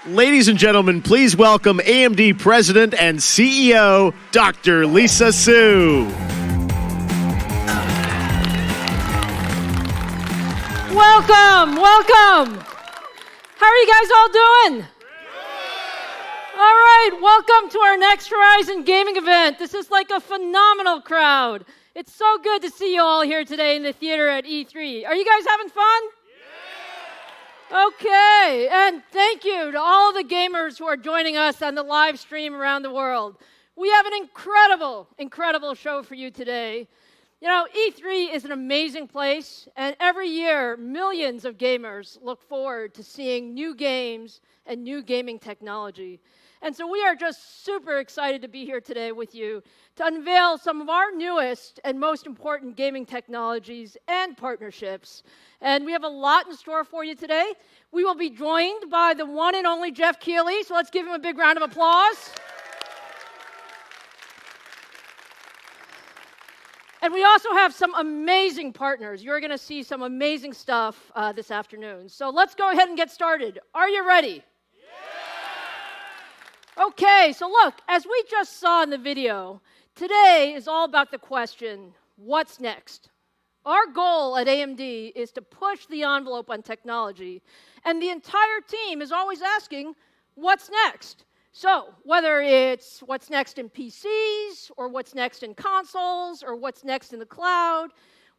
Ladies and gentlemen, please welcome AMD President and CEO, Dr. Lisa Su. Welcome, welcome. How are you guys all doing? All right, welcome to our Next Horizon gaming event. This is like a phenomenal crowd. It's so good to see you all here today in the theater at E3. Are you guys having fun? Okay, and thank you to all the gamers who are joining us on the live stream around the world. We have an incredible show for you today. You know, E3 is an amazing place, and every year, millions of gamers look forward to seeing new games and new gaming technology. And so we are just super excited to be here today with you to unveil some of our newest and most important gaming technologies and partnerships. And we have a lot in store for you today. We will be joined by the one and only Jeff Keighley, so let's give him a big round of applause. And we also have some amazing partners. You're going to see some amazing stuff this afternoon. So let's go ahead and get started. Are you ready? Okay, so look, as we just saw in the video, today is all about the question, what's next? Our goal at AMD is to push the envelope on technology, and the entire team is always asking, what's next? So whether it's what's next in PCs, or what's next in consoles, or what's next in the cloud,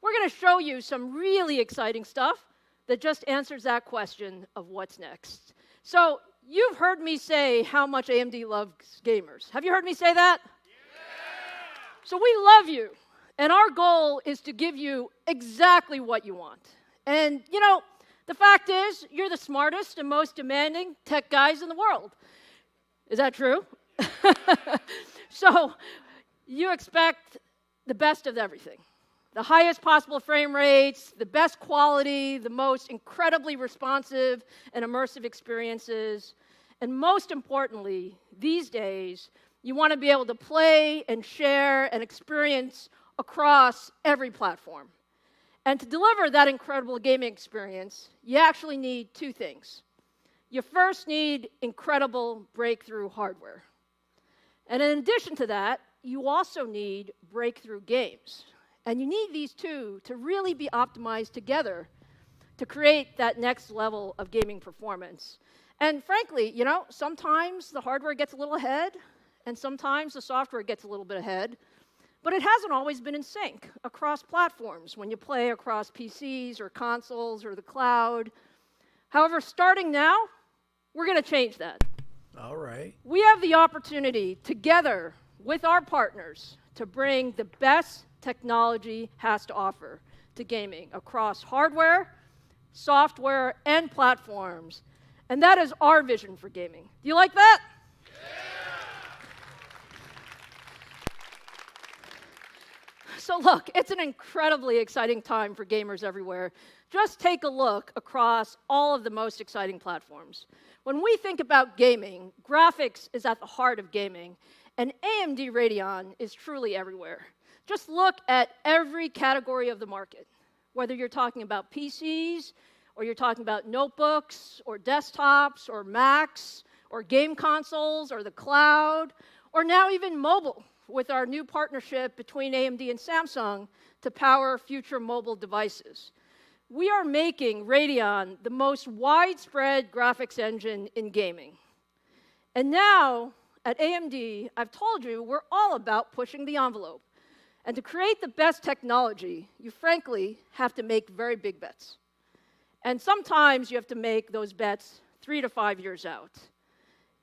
we're going to show you some really exciting stuff that just answers that question of what's next. So you've heard me say how much AMD loves gamers. Have you heard me say that? Yeah. So we love you, and our goal is to give you exactly what you want. And, you know, the fact is, you're the smartest and most demanding tech guys in the world. Is that true? So you expect the best of everything. The highest possible frame rates, the best quality, the most incredibly responsive and immersive experiences. And most importantly, these days, you want to be able to play and share and experience across every platform. And to deliver that incredible gaming experience, you actually need two things. You first need incredible breakthrough hardware. And in addition to that, you also need breakthrough games. And you need these two to really be optimized together to create that next level of gaming performance. And frankly, you know, sometimes the hardware gets a little ahead, and sometimes the software gets a little bit ahead, but it hasn't always been in sync across platforms when you play across PCs or consoles or the cloud. However, starting now, we're going to change that. All right. We have the opportunity together with our partners to bring the best technology has to offer to gaming across hardware, software, and platforms. And that is our vision for gaming. Do you like that? So look, it's an incredibly exciting time for gamers everywhere. Just take a look across all of the most exciting platforms. When we think about gaming, graphics is at the heart of gaming, and AMD Radeon is truly everywhere. Just look at every category of the market, whether you're talking about PCs, or you're talking about notebooks, or desktops, or Macs, or game consoles, or the cloud, or now even mobile, with our new partnership between AMD and Samsung to power future mobile devices. We are making Radeon the most widespread graphics engine in gaming. And now, at AMD, I've told you we're all about pushing the envelope. And to create the best technology, you frankly have to make very big bets. And sometimes you have to make those bets 3 to 5 years out.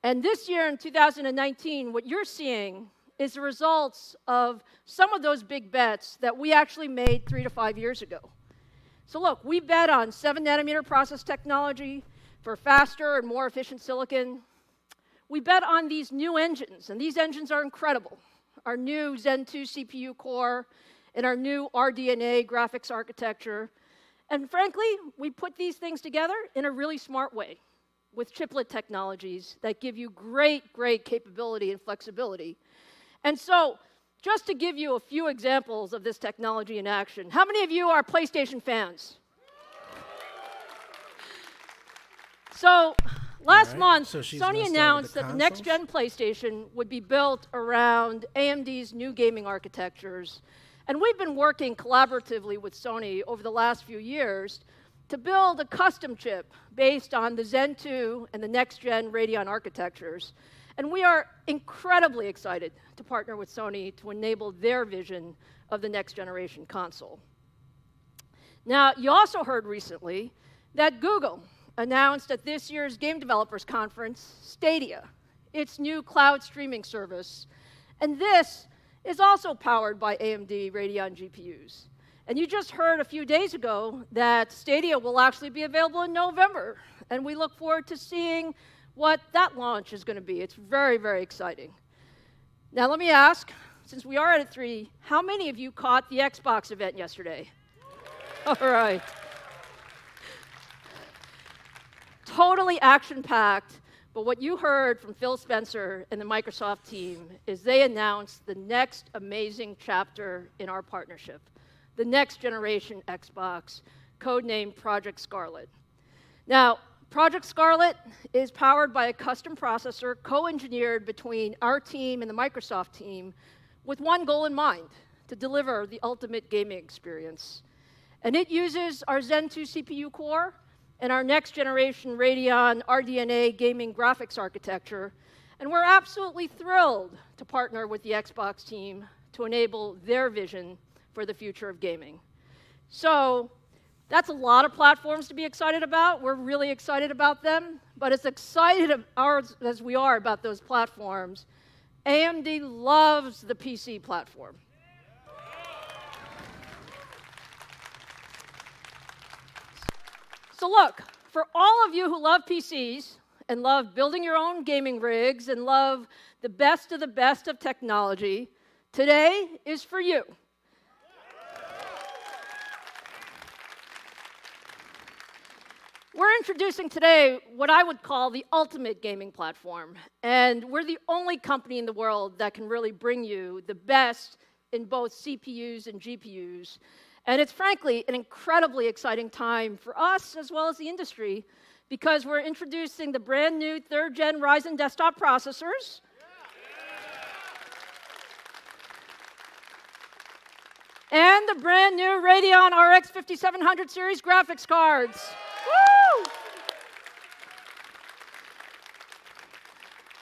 And this year in 2019, what you're seeing is the results of some of those big bets that we actually made 3 to 5 years ago. So look, we bet on 7-nanometer process technology for faster and more efficient silicon. We bet on these new engines, and these engines are incredible. Our new Zen 2 CPU core and our new RDNA graphics architecture. And frankly, we put these things together in a really smart way with chiplet technologies that give you great capability and flexibility. And so, just to give you a few examples of this technology in action, how many of you are PlayStation fans? So, Last month, so she's Sony gonna start with announced the that the next-gen PlayStation would be built around AMD's new gaming architectures. And we've been working collaboratively with Sony over the last few years to build a custom chip based on the Zen 2 and the next-gen Radeon architectures. And we are incredibly excited to partner with Sony to enable their vision of the next-generation console. Now, you also heard recently that Google announced at this year's Game Developers Conference Stadia, its new cloud streaming service. And this is also powered by AMD Radeon GPUs. And you just heard a few days ago that Stadia will actually be available in November. And we look forward to seeing what that launch is going to be. It's very, very exciting. Now, let me ask, since we are at E3, how many of you caught the Xbox event yesterday? All right. Totally action-packed, but what you heard from Phil Spencer and the Microsoft team is they announced the next amazing chapter in our partnership, the next generation Xbox, codenamed Project Scarlet. Now, Project Scarlet is powered by a custom processor co-engineered between our team and the Microsoft team with one goal in mind, to deliver the ultimate gaming experience. And it uses our Zen 2 CPU core and our next generation Radeon RDNA gaming graphics architecture. And we're absolutely thrilled to partner with the Xbox team to enable their vision for the future of gaming. So that's a lot of platforms to be excited about. We're really excited about them. But as excited as we are about those platforms, AMD loves the PC platform. So look, for all of you who love PCs and love building your own gaming rigs and love the best of technology, today is for you. We're introducing today what I would call the ultimate gaming platform. And we're the only company in the world that can really bring you the best in both CPUs and GPUs. And it's frankly an incredibly exciting time for us as well as the industry because we're introducing the brand new 3rd gen Ryzen desktop processors. And the brand new Radeon RX 5700 series graphics cards. Woo!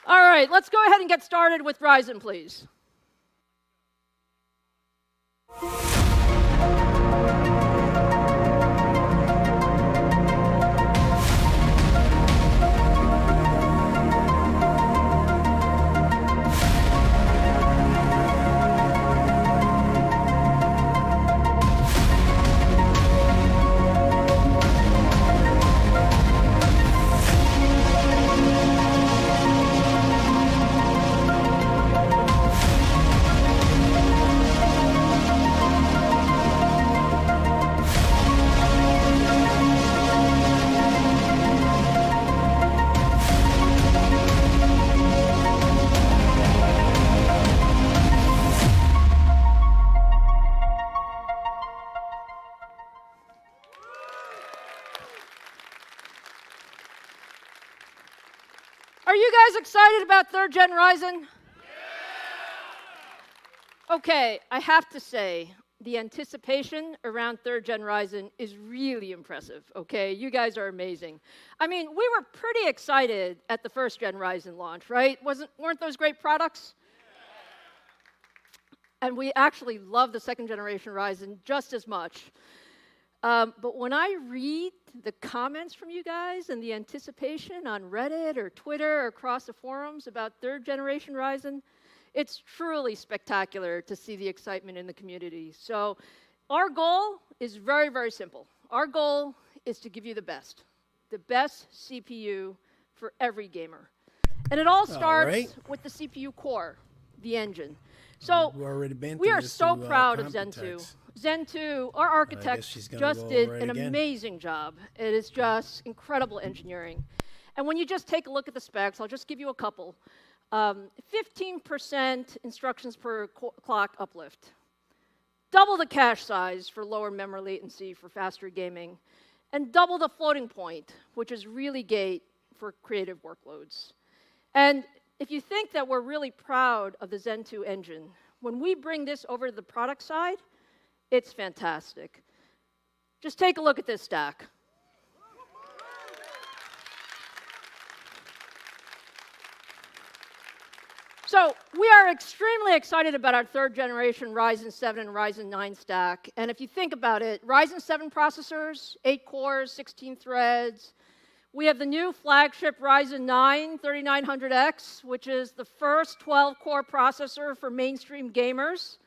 All right, let's go ahead and get started with Ryzen, please. Are you guys excited about 3rd gen Ryzen? Yeah! Okay, I have to say, the anticipation around 3rd gen Ryzen is really impressive, okay? You guys are amazing. I mean, we were pretty excited at the 1st gen Ryzen launch, right? Weren't those great products? Yeah. And we actually love the 2nd generation Ryzen just as much. But when I read the comments from you guys and the anticipation on Reddit or Twitter or across the forums about 3rd generation Ryzen, it's truly spectacular to see the excitement in the community. So our goal is very, very simple. Our goal is to give you the best CPU for every gamer. And it all starts with the CPU core, the engine. So we are so proud of Zen 2. Zen 2, our architect just did an amazing job. It is just incredible engineering. And when you just take a look at the specs, I'll just give you a couple. 15% instructions per clock uplift. Double the cache size for lower memory latency for faster gaming. And double the floating point, which is really great for creative workloads. And if you think that we're really proud of the Zen 2 engine, when we bring this over to the product side, it's fantastic. Just take a look at this stack. So we are extremely excited about our third generation Ryzen 7 and Ryzen 9 stack. And if you think about it, Ryzen 7 processors, 8 cores, 16 threads. We have the new flagship Ryzen 9 3900X, which is the first 12-core processor for mainstream gamers.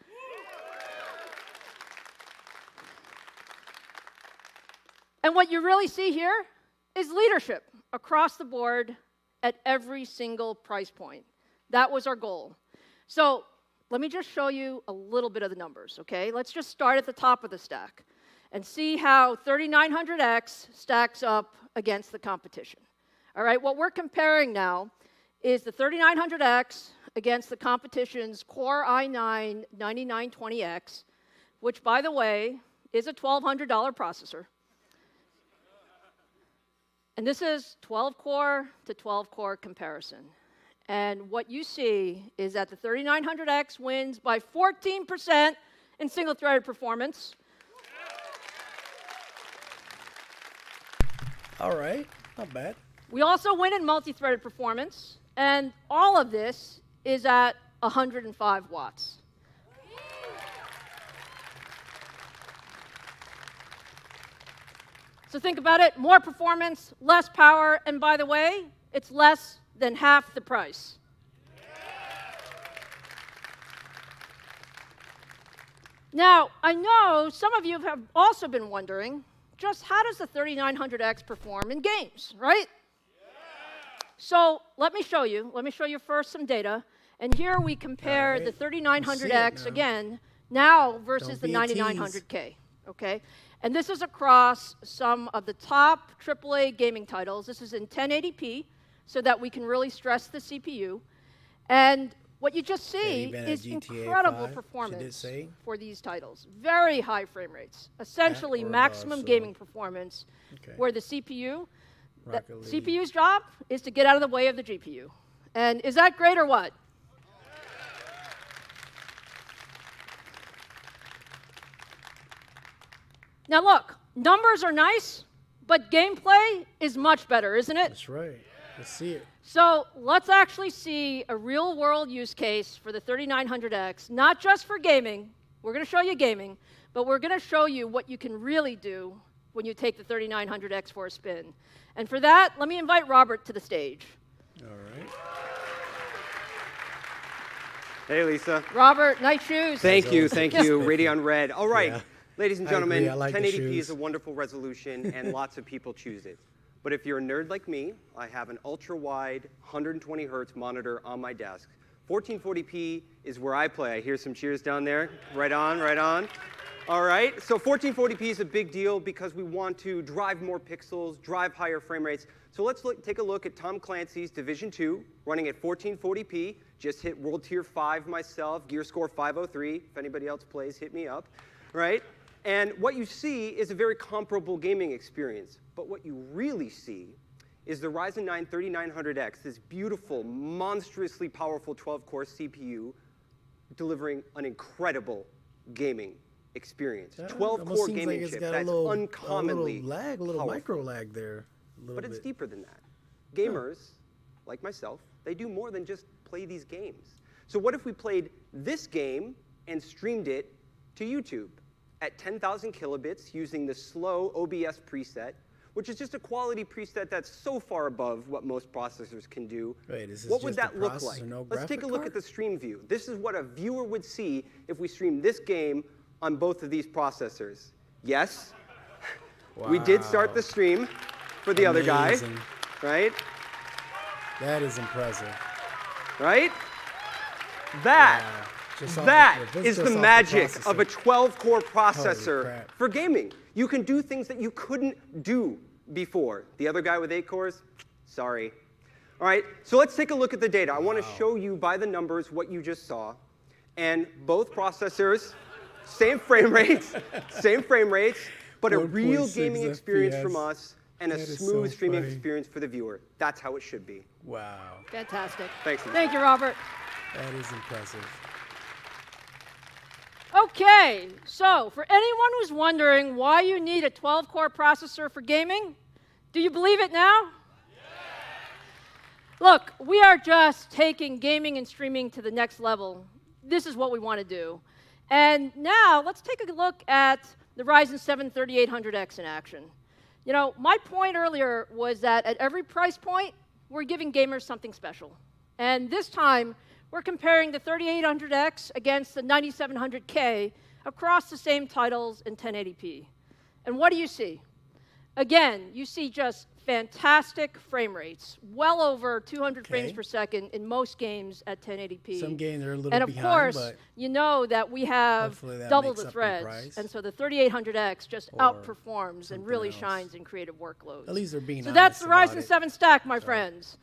And what you really see here is leadership across the board at every single price point. That was our goal. So let me just show you a little bit of the numbers, okay? Let's just start at the top of the stack and see how 3900X stacks up against the competition. All right, what we're comparing now is the 3900X against the competition's Core i9 9920X, which, by the way, is a $1,200 processor. And this is 12-core to 12-core comparison. And what you see is that the 3900X wins by 14% in single-threaded performance. All right, not bad. We also win in multi-threaded performance, and all of this is at 105 watts. So think about it, more performance, less power, and by the way, it's less than half the price. Now, I know some of you have also been wondering, just how does the 3900X perform in games, right? So let me show you. Let me show you first some data. And here we compare the 3900X again, now versus the 9900K, okay? And this is across some of the top AAA gaming titles. This is in 1080p, so that we can really stress the CPU. And what you just see is incredible performance for these titles. Very high frame rates, essentially maximum gaming performance, where the CPU's job is to get out of the way of the GPU. And is that great or what? Now look, numbers are nice, but gameplay is much better, isn't it? That's right. Let's see it. So let's actually see a real-world use case for the 3900X, not just for gaming. We're going to show you gaming, but we're going to show you what you can really do when you take the 3900X for a spin. And for that, let me invite Robert to the stage. All right. Hey, Lisa. Robert, nice shoes. Thank you. Radeon Red. All right, Yeah. ladies and gentlemen, like 1080p is a wonderful resolution, and lots of people choose it. But if you're a nerd like me, I have an ultra-wide 120 hertz monitor on my desk. 1440p is where I play. I hear some cheers down there. Right on, right on. All right, so 1440p is a big deal because we want to drive more pixels, drive higher frame rates. So let's take a look at Tom Clancy's Division 2, running at 1440p. Just hit World Tier 5 myself, gear score 503. If anybody else plays, hit me up, right? And what you see is a very comparable gaming experience. But what you really see is the Ryzen 9 3900X, this beautiful, monstrously powerful 12-core CPU, delivering an incredible gaming experience. 12-core gaming chip that's uncommonly a little micro lag there. But it's deeper than that. Gamers, like myself, they do more than just play these games. So what if we played this game and streamed it to YouTube at 10,000 kilobits using the slow OBS preset, which is just a quality preset that's so far above what most processors can do. Wait, is this what would just that look like? Let's take a look at the stream view. This is what a viewer would see if we streamed this game on both of these processors. Yes, we did start the stream for the other guy, right? That is impressive. Right? That is the magic of a 12-core processor for gaming. You can do things that you couldn't do before. The other guy with 8 cores, sorry. All right, so let's take a look at the data. I want to show you by the numbers what you just saw. And both processors, same frame rates, but a real gaming experience from us and a That is smooth so streaming funny. experience for the viewer. That's how it should be. Wow. Fantastic. Thanks. Thank you, Robert. That is impressive. Okay, so for anyone who's wondering why you need a 12-core processor for gaming, do you believe it now? Look, we are just taking gaming and streaming to the next level. This is what we want to do. And now let's take a look at the Ryzen 7 3800X in action. You know, my point earlier was that at every price point, we're giving gamers something special. And this time, we're comparing the 3800X against the 9700K across the same titles in 1080p. And what do you see? Again, you see just fantastic frame rates, well over 200 frames per second in most games at 1080p. Some games are a little and of behind, course, but you know that we have hopefully that double makes the up in threads, price. and so the 3800X just Or outperforms and something really else. shines in creative workloads. at least they're being So honest that's the about Ryzen it. 7 stack, my friends.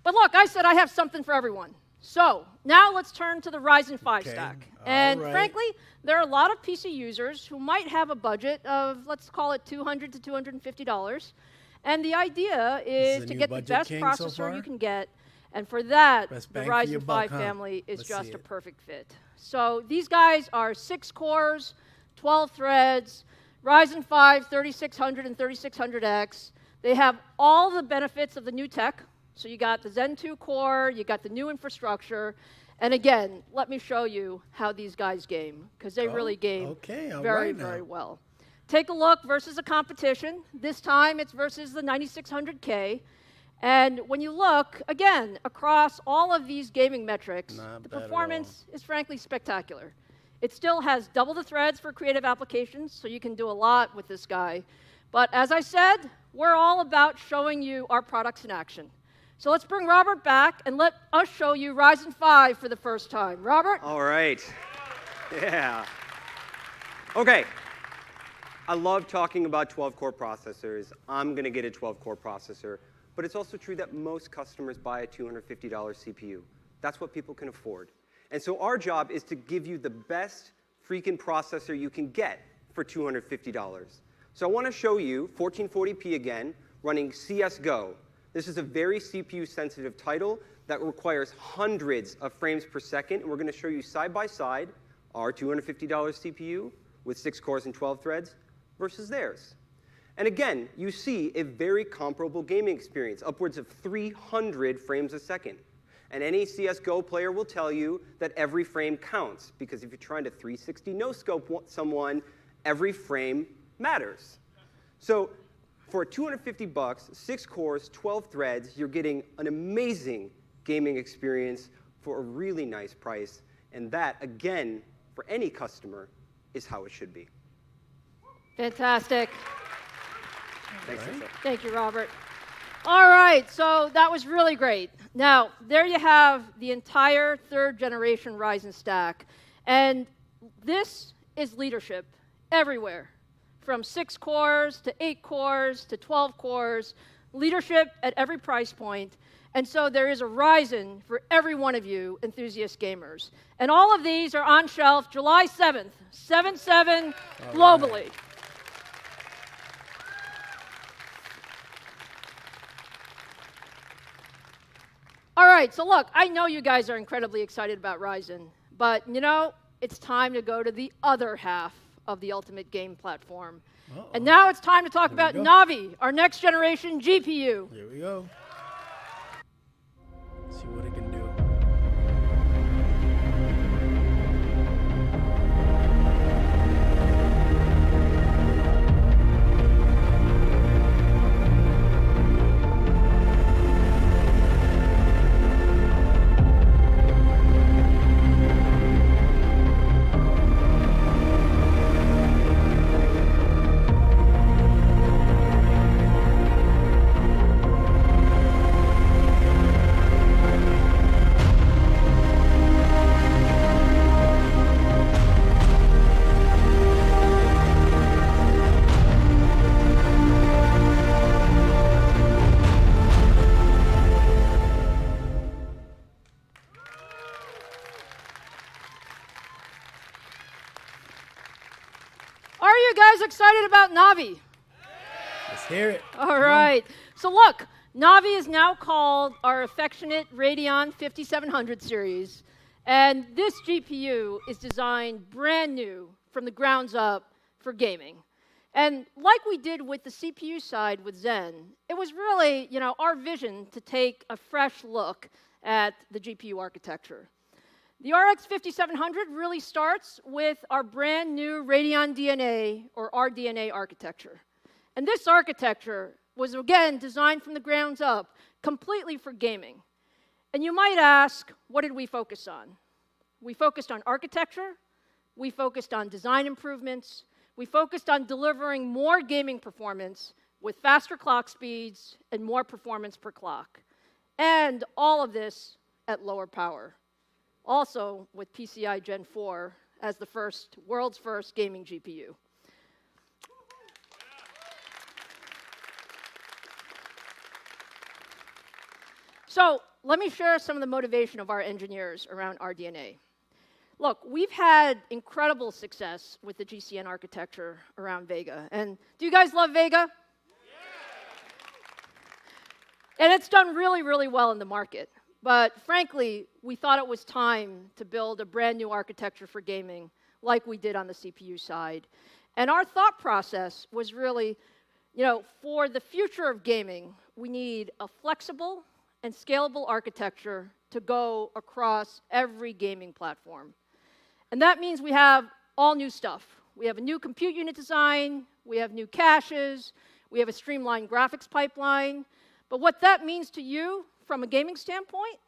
But look, I said I have something for everyone. So now let's turn to the Ryzen 5 Okay, stack. all And right. frankly, there are a lot of PC users who might have a budget of, let's call it $200 to $250. And the idea This is is to a new get the budget best king so processor far? you can get. And for that, Best the bang for your Ryzen buck, 5 huh? family is Let's just see a it. perfect fit. So these guys are 6 cores, 12 threads, Ryzen 5 3600 and 3600X. They have all the benefits of the new tech. So you got the Zen 2 core, you got the new infrastructure. And again, let me show you how these guys game, because they really game okay, all very, right now. very well. Take a look versus a competition. This time it's versus the 9600K. And when you look, again, across all of these gaming metrics, Not the bad at all. performance is frankly spectacular. It still has double the threads for creative applications, so you can do a lot with this guy. But as I said, we're all about showing you our products in action. So let's bring Robert back and let us show you Ryzen 5 for the first time. Robert? All right. Yeah. Okay. I love talking about 12-core processors. I'm going to get a 12-core processor. But it's also true that most customers buy a $250 CPU. That's what people can afford. And so our job is to give you the best freaking processor you can get for $250. So I want to show you 1440p again, running CSGO. This is a very CPU-sensitive title that requires hundreds of frames per second. And we're going to show you side by side our $250 CPU with 6 cores and 12 threads versus theirs. And again, you see a very comparable gaming experience, upwards of 300 frames a second. And any CSGO player will tell you that every frame counts, because if you're trying to 360 no-scope someone, every frame matters. So for $250, 6 cores, 12 threads, you're getting an amazing gaming experience for a really nice price. And that, again, for any customer, is how it should be. Fantastic. Thanks, Lisa. Thank you, Robert. All right, so that was really great. Now, there you have the entire third-generation Ryzen stack. And this is leadership everywhere, from 6 cores to 8 cores to 12 cores, leadership at every price point. And so there is a Ryzen for every one of you enthusiast gamers. And all of these are on shelf July 7th, 7/7 globally. All right, so look, I know you guys are incredibly excited about Ryzen, but you know, it's time to go to the other half of the ultimate game platform. And now it's time to talk about Navi, our next generation GPU. Here we go. See what it can do. Are you guys excited about Navi? Let's hear it. All right. So look, Navi is now called our affectionate Radeon 5700 series. And this GPU is designed brand new from the grounds up for gaming. And like we did with the CPU side with Zen, it was really, our vision to take a fresh look at the GPU architecture. The RX 5700 really starts with our brand new Radeon DNA or RDNA architecture. And this architecture was, again, designed from the grounds up, completely for gaming. And you might ask, what did we focus on? We focused on architecture, we focused on design improvements, we focused on delivering more gaming performance with faster clock speeds and more performance per clock. And all of this at lower power. Also with PCI Gen 4 as the world's first gaming GPU. So let me share some of the motivation of our engineers around RDNA. Look, we've had incredible success with the GCN architecture around Vega. And do you guys love Vega? Yeah. And it's done really, really well in the market. But frankly, we thought it was time to build a brand new architecture for gaming like we did on the CPU side. And our thought process was really, for the future of gaming, we need a flexible and scalable architecture to go across every gaming platform. And that means we have all new stuff. We have a new compute unit design, we have new caches, we have a streamlined graphics pipeline. But what that means to you from a gaming standpoint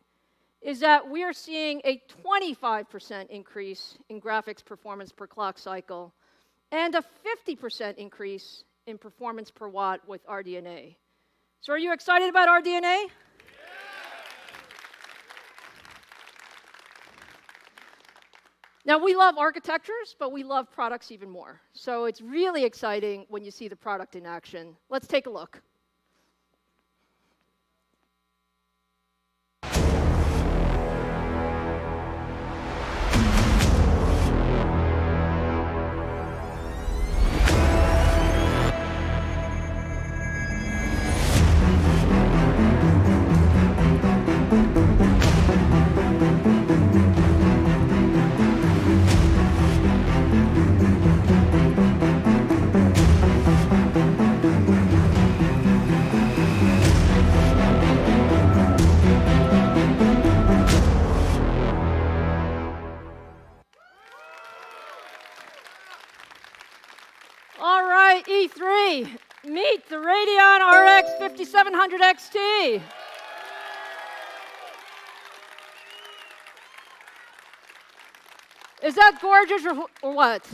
is that we are seeing a 25% increase in graphics performance per clock cycle and a 50% increase in performance per watt with RDNA. So are you excited about RDNA? Now, we love architectures, but we love products even more. So it's really exciting when you see the product in action. Let's take a look. E3, meet the Radeon RX 5700 XT. Is that gorgeous or what?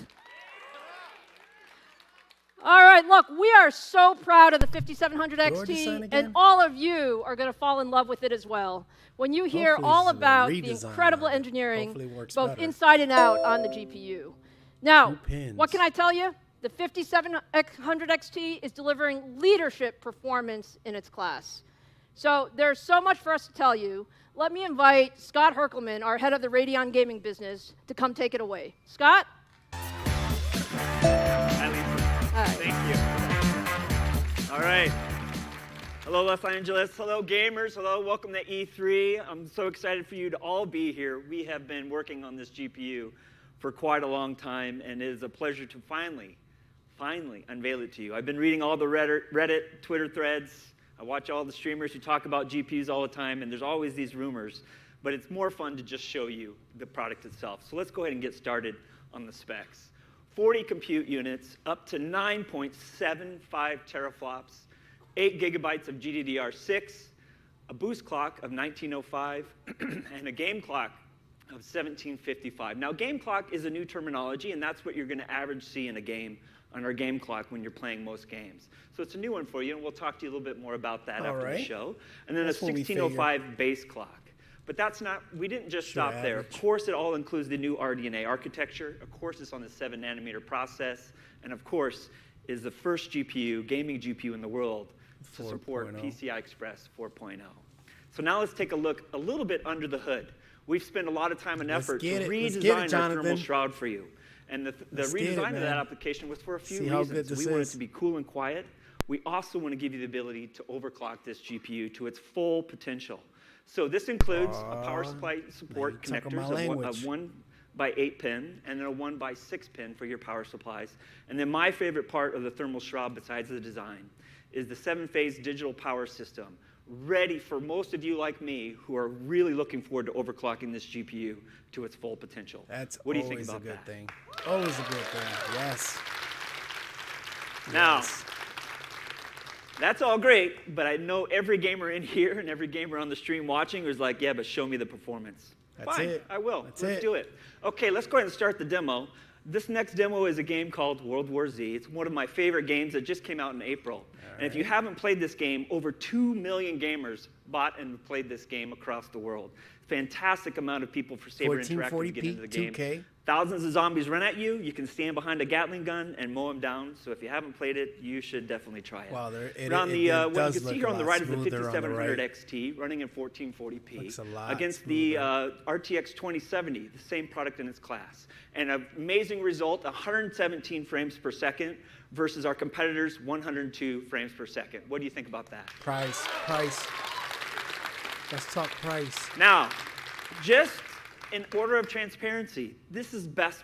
All right, look, we are so proud of the 5700 XT, and all of you are going to fall in love with it as well when you hear all about the incredible engineering, both inside and out on the GPU. Now, what can I tell you? The 5700 XT is delivering leadership performance in its class. So there's so much for us to tell you. Let me invite Scott Herkelman, our head of the Radeon gaming business, to come take it away. Scott? Hi, Lisa. Hi. Thank you. All right. Hello, Los Angeles. Hello, gamers. Hello, welcome to E3. I'm so excited for you to all be here. We have been working on this GPU for quite a long time, and it is a pleasure to finally unveil it to you. I've been reading all the Reddit, Twitter threads. I watch all the streamers who talk about GPUs all the time, and there's always these rumors. But it's more fun to just show you the product itself. So let's go ahead and get started on the specs. 40 compute units, up to 9.75 teraflops, 8 gigabytes of GDDR6, a boost clock of 1905, and a game clock of 1755. Now, game clock is a new terminology, and that's what you're going to average see in a game on our game clock when you're playing most games. So it's a new one for you, and we'll talk to you a little bit more about that after the show. And then that's a 1605 base clock. But that's not, we didn't just stop there. Of course, it all includes the new RDNA architecture. Of course, it's on the 7-nanometer process. And of course, is the first GPU, gaming GPU in the world to support PCI Express 4.0. So now let's take a look a little bit under the hood. We've spent a lot of time and effort to redesign our thermal shroud for you. And the Let's get it, redesign of that man. application was for a few See how good reasons. this We want it is. to be cool and quiet. We also want to give you the ability to overclock this GPU to its full potential. So this includes a power supply support now you're talking my connectors, a language. 1x8 pin, and then a 1x6 pin for your power supplies. And then my favorite part of the thermal shroud, besides the design, is the 7-phase digital power system, ready for most of you like me who are really looking forward to overclocking this GPU to its full potential. That's what do you think always about a good that? thing. Always a good thing. Yes. Now, Yes. that's all great, but I know every gamer in here and every gamer on the stream watching was like, yeah, but show me the performance. That's Fine, it. I will. That's Let's it. do it. Okay, let's go ahead and start the demo. This next demo is a game called World War Z. It's one of my favorite games that just came out in April. And if you haven't played this game, over 2 million gamers bought and played this game across the world. Fantastic amount of people for Saber Interactive to get into the 1440p, game. 2K. Thousands of zombies run at you. You can stand behind a Gatling gun and mow them down. So if you haven't played it, you should definitely try it. Wow, what you does can see look here a on the lot right is the smoother on the 5700 right. XT running in 1440p Looks a lot against the RTX 2070, the same product in its class. And an amazing result, 117 frames per second versus our competitors' 102 frames per second. What do you think about that? Price. Let's talk price. Now, just in order of transparency, this is best.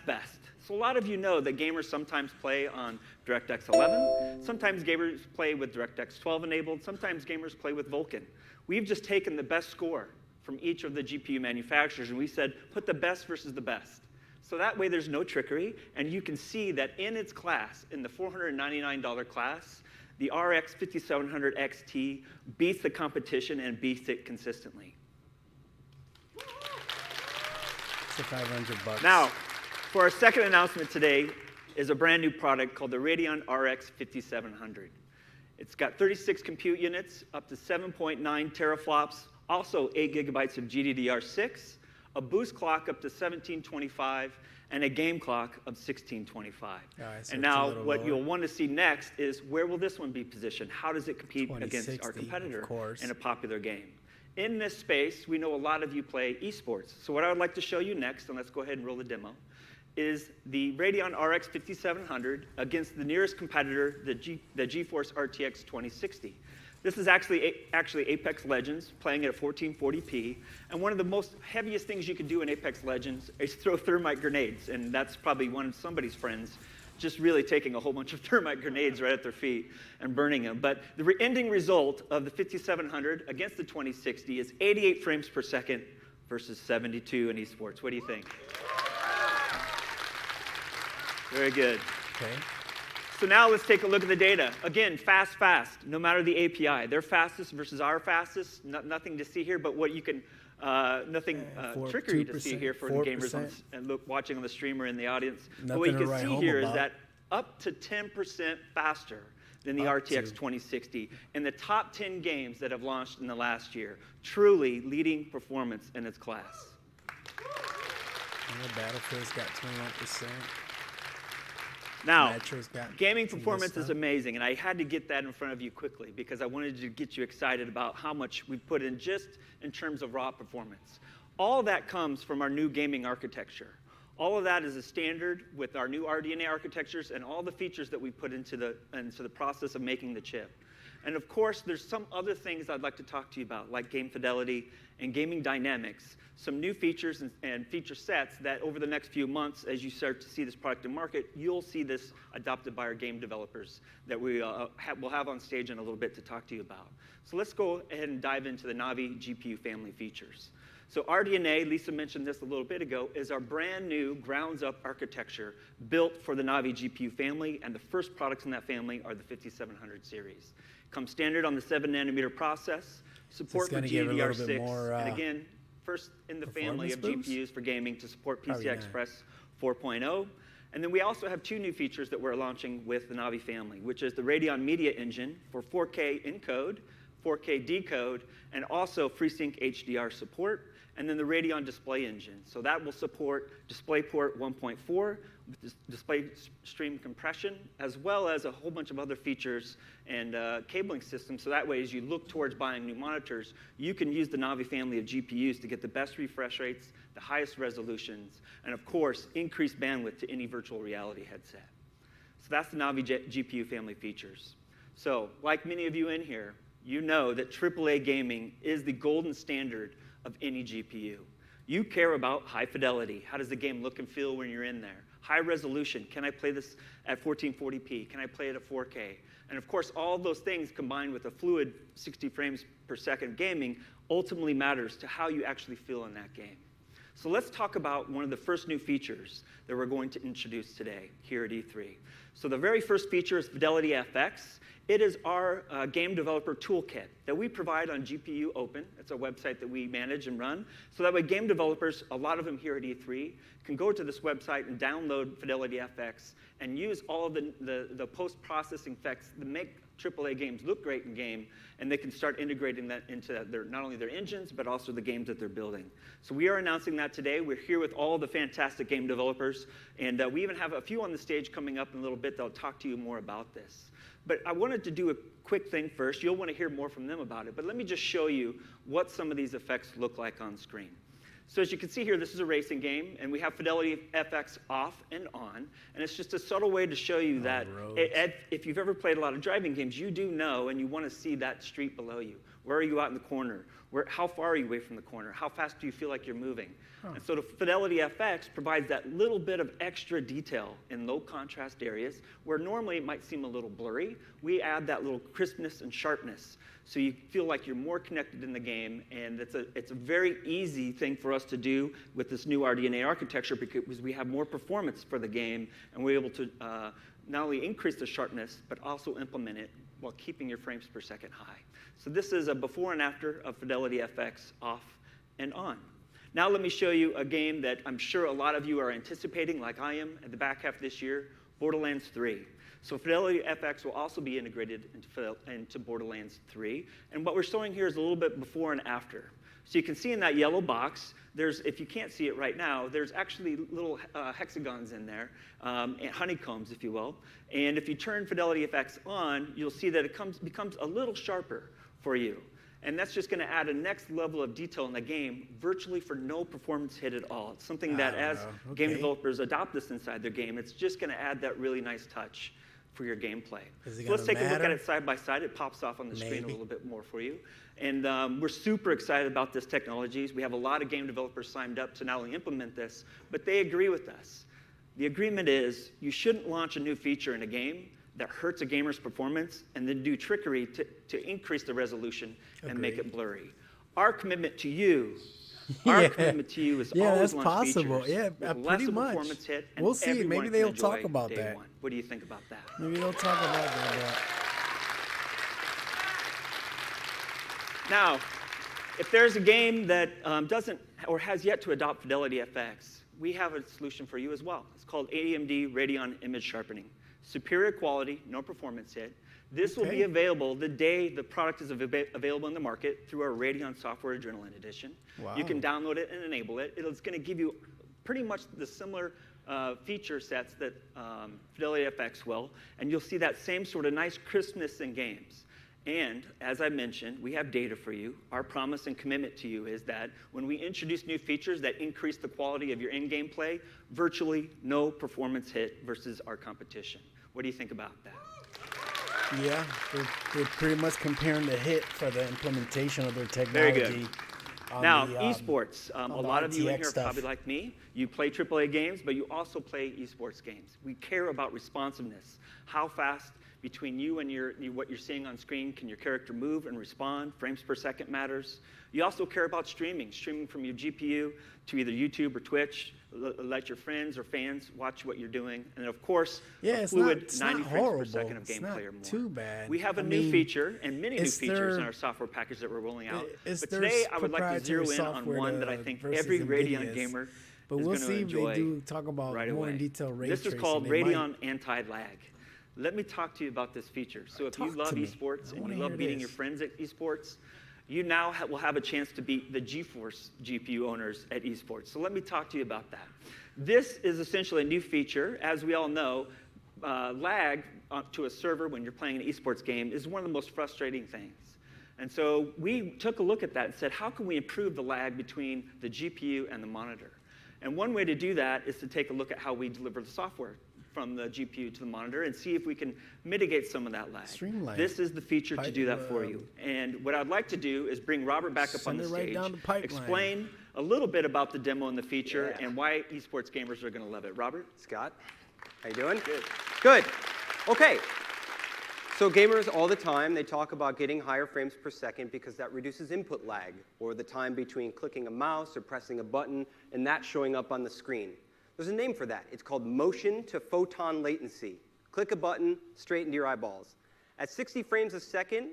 So a lot of you know that gamers sometimes play on DirectX 11, sometimes gamers play with DirectX 12 enabled, sometimes gamers play with Vulkan. We've just taken the best score from each of the GPU manufacturers, and we said, put the best versus the best. So that way there's no trickery, and you can see that in its class, in the $499 class, the RX 5700 XT beats the competition and beats it consistently. It's a $500. Now, for our second announcement today is a brand new product called the Radeon RX 5700. It's got 36 compute units, up to 7.9 teraflops, also 8 gigabytes of GDDR6, a boost clock up to 1725, and a game clock of 1625. All right, so and it's a now little what lower. you'll want to see next is where will this one be positioned? How does it compete against 2060, our competitor of course. in a popular game? In this space, we know a lot of you play esports. So what I would like to show you next, and let's go ahead and roll the demo, is the Radeon RX 5700 against the nearest competitor, the GeForce RTX 2060. This is actually Apex Legends, playing at 1440p. And one of the most heaviest things you can do in Apex Legends is throw thermite grenades. And that's probably one of somebody's friends just really taking a whole bunch of thermite grenades right at their feet and burning them. But the ending result of the 5700 against the 2060 is 88 frames per second versus 72 in esports. What do you think? Very good. Okay. So now let's take a look at the data. Again, fast, no matter the API. Their fastest versus our fastest, nothing to see here, but what you can, nothing trickery to see here for the gamers and watching on the stream or in the audience. But what you can see here is that up to 10% faster than the RTX 2060 in the top 10 games that have launched in the last year. Truly leading performance in its class. And the Battlefield's got 21%. Now, Metro's got gaming some good performance is stuff. amazing, and I had to get that in front of you quickly because I wanted to get you excited about how much we put in just in terms of raw performance. All that comes from our new gaming architecture. All of that is a standard with our new RDNA architectures and all the features that we put into the process of making the chip. And of course, there's some other things I'd like to talk to you about, like game fidelity and gaming dynamics, some new features and feature sets that over the next few months, as you start to see this product in market, you'll see this adopted by our game developers that we'll have on stage in a little bit to talk to you about. So let's go ahead and dive into the Navi GPU family features. So RDNA, Lisa mentioned this a little bit ago, is our brand new grounds-up architecture built for the Navi GPU family, and the first products in that family are the 5700 series. Comes standard on the 7-nanometer process, support for GDDR6, and again, first in the family of GPUs for gaming to support PCI Express 4.0. And then we also have two new features that we're launching with the Navi family, which is the Radeon Media Engine for 4K encode, 4K decode, and also FreeSync HDR support, and then the Radeon Display Engine. So that will support DisplayPort 1.4, display stream compression, as well as a whole bunch of other features and cabling systems. So that way, as you look towards buying new monitors, you can use the Navi family of GPUs to get the best refresh rates, the highest resolutions, and of course, increased bandwidth to any virtual reality headset. So that's the Navi GPU family features. So, like many of you in here, you know that AAA gaming is the golden standard of any GPU. You care about high fidelity. How does the game look and feel when you're in there? High resolution. Can I play this at 1440p? Can I play it at 4K? And of course, all of those things combined with a fluid 60 frames per second gaming ultimately matters to how you actually feel in that game. So let's talk about one of the first new features that we're going to introduce today here at E3. So the very first feature is Fidelity FX. It is our game developer toolkit that we provide on GPU Open. It's a website that we manage and run. So that way game developers, a lot of them here at E3, can go to this website and download Fidelity FX and use all of the post-processing effects that make AAA games look great in game, and they can start integrating that into not only their engines, but also the games that they're building. So we are announcing that today. We're here with all the fantastic game developers, and we even have a few on the stage coming up in a little bit that'll talk to you more about this. But I wanted to do a quick thing first. You'll want to hear more from them about it, but let me just show you what some of these effects look like on screen. So as you can see here, this is a racing game, and we have Fidelity FX off and on, and it's just a subtle way to show you that if you've ever played a lot of driving games, you do know and you want to see that street below you. Where are you out in the corner? How far are you away from the corner? How fast do you feel like you're moving? And so the Fidelity FX provides that little bit of extra detail in low contrast areas where normally it might seem a little blurry. We add that little crispness and sharpness so you feel like you're more connected in the game, and it's a very easy thing for us to do with this new RDNA architecture because we have more performance for the game, and we're able to not only increase the sharpness, but also implement it while keeping your frames per second high. So this is a before and after of Fidelity FX off and on. Now let me show you a game that I'm sure a lot of you are anticipating, like I am, at the back half of this year, Borderlands 3. So Fidelity FX will also be integrated into Borderlands 3. And what we're showing here is a little bit before and after. So you can see in that yellow box, if you can't see it right now, there's actually little hexagons in there, and honeycombs, if you will. And if you turn Fidelity FX on, you'll see that it becomes a little sharper for you. And that's just going to add a next level of detail in the game, virtually for no performance hit at all. It's something that as game developers adopt this inside their game, it's just going to add that really nice touch for your gameplay. So let's take a look at it side by side. It pops off on the screen a little bit more for you. And we're super excited about this technology. We have a lot of game developers signed up to not only implement this, but they agree with us. The agreement is you shouldn't launch a new feature in a game that hurts a gamer's performance and then do trickery to increase the resolution and make it blurry. Our commitment to you is always launch features with less of a performance hit, and we'll see. Maybe they'll talk about day that. one. What do you think about that? Maybe they'll talk about that. Now, if there's a game that doesn't or has yet to adopt Fidelity FX, we have a solution for you as well. It's called AMD Radeon Image Sharpening. Superior quality, no performance hit. This will be available the day the product is available in the market through our Radeon Software Adrenaline Edition. Wow. You can download it and enable it. It's going to give you pretty much the similar feature sets that Fidelity FX will, and you'll see that same sort of nice crispness in games. And as I mentioned, we have data for you. Our promise and commitment to you is that when we introduce new features that increase the quality of your in-game play, virtually no performance hit versus our competition. What do you think about that? Yeah, they're pretty much comparing the hit for the implementation of their technology. Very good. Now, esports. A lot of you in here are probably like me. You play AAA games, but you also play esports games. We care about responsiveness. How fast between you and what you're seeing on screen can your character move and respond? Frames per second matters. You also care about streaming from your GPU to either YouTube or Twitch. Let your friends or fans watch what you're doing. And of course, a fluid 90 frames per second of gameplay or more. Too bad. We have a new feature and many new features in our software package that we're rolling out. But today I would like to zero in on one that I think every Radeon gamer is going to enjoy. But we'll see if they do talk about more in detail ray tracing. This is called Radeon Anti-Lag. Let me talk to you about this feature. So if you love esports and you love beating your friends at esports, you now will have a chance to beat the GeForce GPU owners at esports. So let me talk to you about that. This is essentially a new feature. As we all know, lag to a server when you're playing an esports game is one of the most frustrating things. And so we took a look at that and said, how can we improve the lag between the GPU and the monitor? And one way to do that is to take a look at how we deliver the software from the GPU to the monitor and see if we can mitigate some of that lag. Streamline. This is the feature to do that for you. And what I'd like to do is bring Robert back up on the stage, explain a little bit about the demo and the feature and why esports gamers are going to love it. Robert? Scott, how you doing? Good. Good. Okay. So gamers all the time, they talk about getting higher frames per second because that reduces input lag, or the time between clicking a mouse or pressing a button and that showing up on the screen. There's a name for that. It's called motion to photon latency. Click a button, straight into your eyeballs. At 60 frames a second,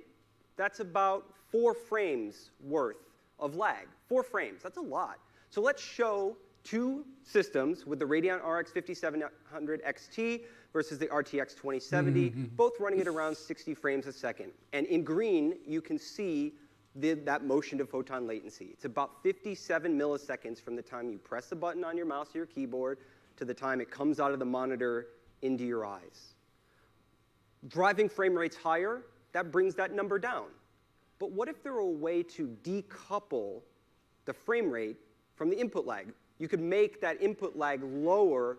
that's about 4 frames worth of lag. 4 frames, that's a lot. So let's show 2 systems with the Radeon RX 5700 XT versus the RTX 2070, both running at around 60 frames a second. And in green, you can see that motion to photon latency. It's about 57 milliseconds from the time you press the button on your mouse or your keyboard to the time it comes out of the monitor into your eyes. Driving frame rates higher, that brings that number down. But what if there were a way to decouple the frame rate from the input lag? You could make that input lag lower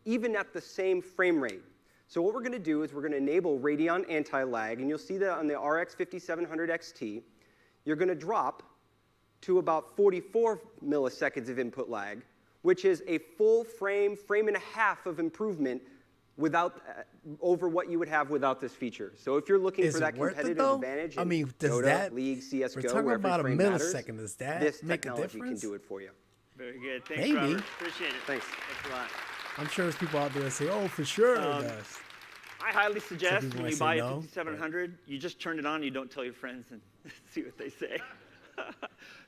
even at the same frame rate. So what we're going to do is we're going to enable Radeon anti-lag, and you'll see that on the RX 5700 XT. You're going to drop to about 44 milliseconds of input lag, which is a full frame and a half of improvement without over what you would have without this feature. So if you're looking for that competitive advantage in Dota, League, CSGO, we're where every talking about frame a matters, millisecond. Does that this make a technology difference? can do it for you. Very good. Thanks, Maybe. Robert. Appreciate it. Thanks. Thanks a lot. I'm sure there's people out there that say, oh, for sure it does. I highly suggest people when might you say buy no, a 5700, you just turn it on, you don't tell your friends, and see what they say.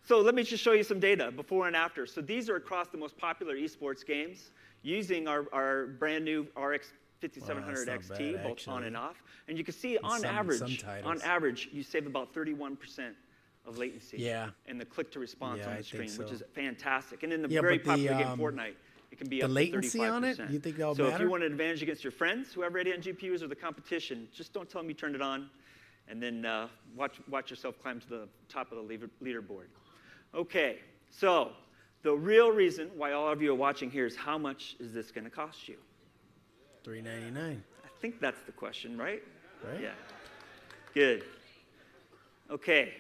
So let me just show you some data, before and after. So these are across the most popular esports games using our brand new RX 5700 XT, both on and off. And you can see on average, you save about 31% of latency in the click-to-response on the screen, which is fantastic. And in the very popular game Fortnite, it can be up to 35%. The latency on it, you think that'll matter? So if you want an advantage against your friends who have Radeon GPUs or the competition, just don't tell them you turned it on, and then watch yourself climb to the top of the leaderboard. Okay, so the real reason why all of you are watching here is how much is this going to cost you? $399. I think that's the question, right? Right. Yeah. Good. Okay.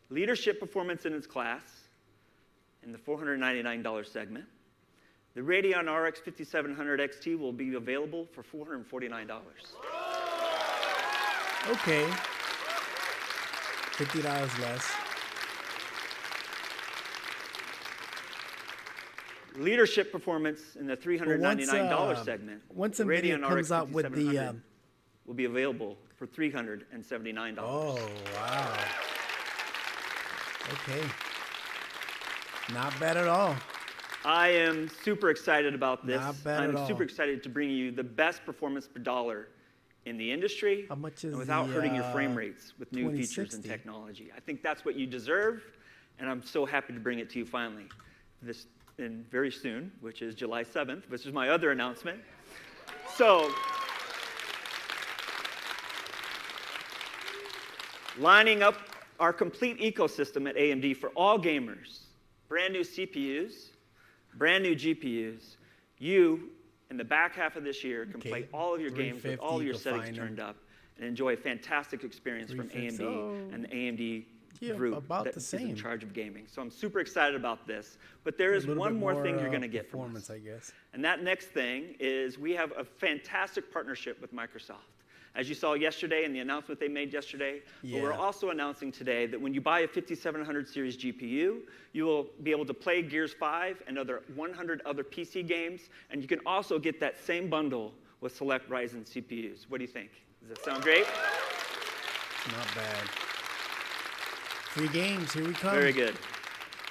Leadership performance in its class in the $499 segment. The Radeon RX 5700 XT will be available for $449. Okay. $50 less. Leadership performance in the $399 segment. Once the NVIDIA Radeon comes RX out with the will be available for $379. Oh, wow. Okay. Not bad at all. I am super excited about this. Not bad at all. I'm super excited to bring you the best performance per dollar in the industry. How much is and without the, hurting your frame rates with new 2060? features and technology. I think that's what you deserve, and I'm so happy to bring it to you finally. And very soon, which is July 7th, which is my other announcement. So, lining up our complete ecosystem at AMD for all gamers, brand new CPUs, brand new GPUs, you, in the back half of this year, can play all of your games with all of your settings turned up and enjoy a fantastic experience from AMD and the AMD group that is in charge of gaming. So I'm super excited about this. But there is one more thing you're going to get from us. I guess. And that next thing is we have a fantastic partnership with Microsoft. As you saw yesterday in the announcement they made yesterday, but we're also announcing today that when you buy a 5700 series GPU, you will be able to play Gears 5 and 100 other PC games, and you can also get that same bundle with select Ryzen CPUs. What do you think? Does that sound great? Not bad. Free games, here we come. Very good.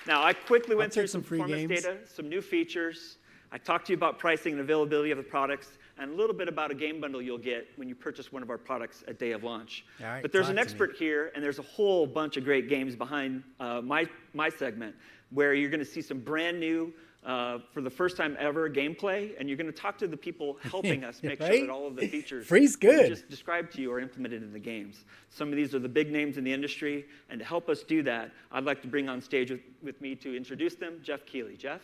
Now, I quickly went through some free performance games. data, some new features. I talked to you about pricing and availability of the products. and a little bit about a game bundle you'll get when you purchase one of our products at day of launch. All right, but there's talk an to expert me. here, and there's a whole bunch of great games behind my segment, where you're going to see some brand new, for the first time ever, gameplay, and you're going to talk to the people helping us make sure Right? that all of the features Free's that we good. just described to you are implemented in the games. Some of these are the big names in the industry, and to help us do that, I'd like to bring on stage with me to introduce them, Jeff Keighley. Jeff?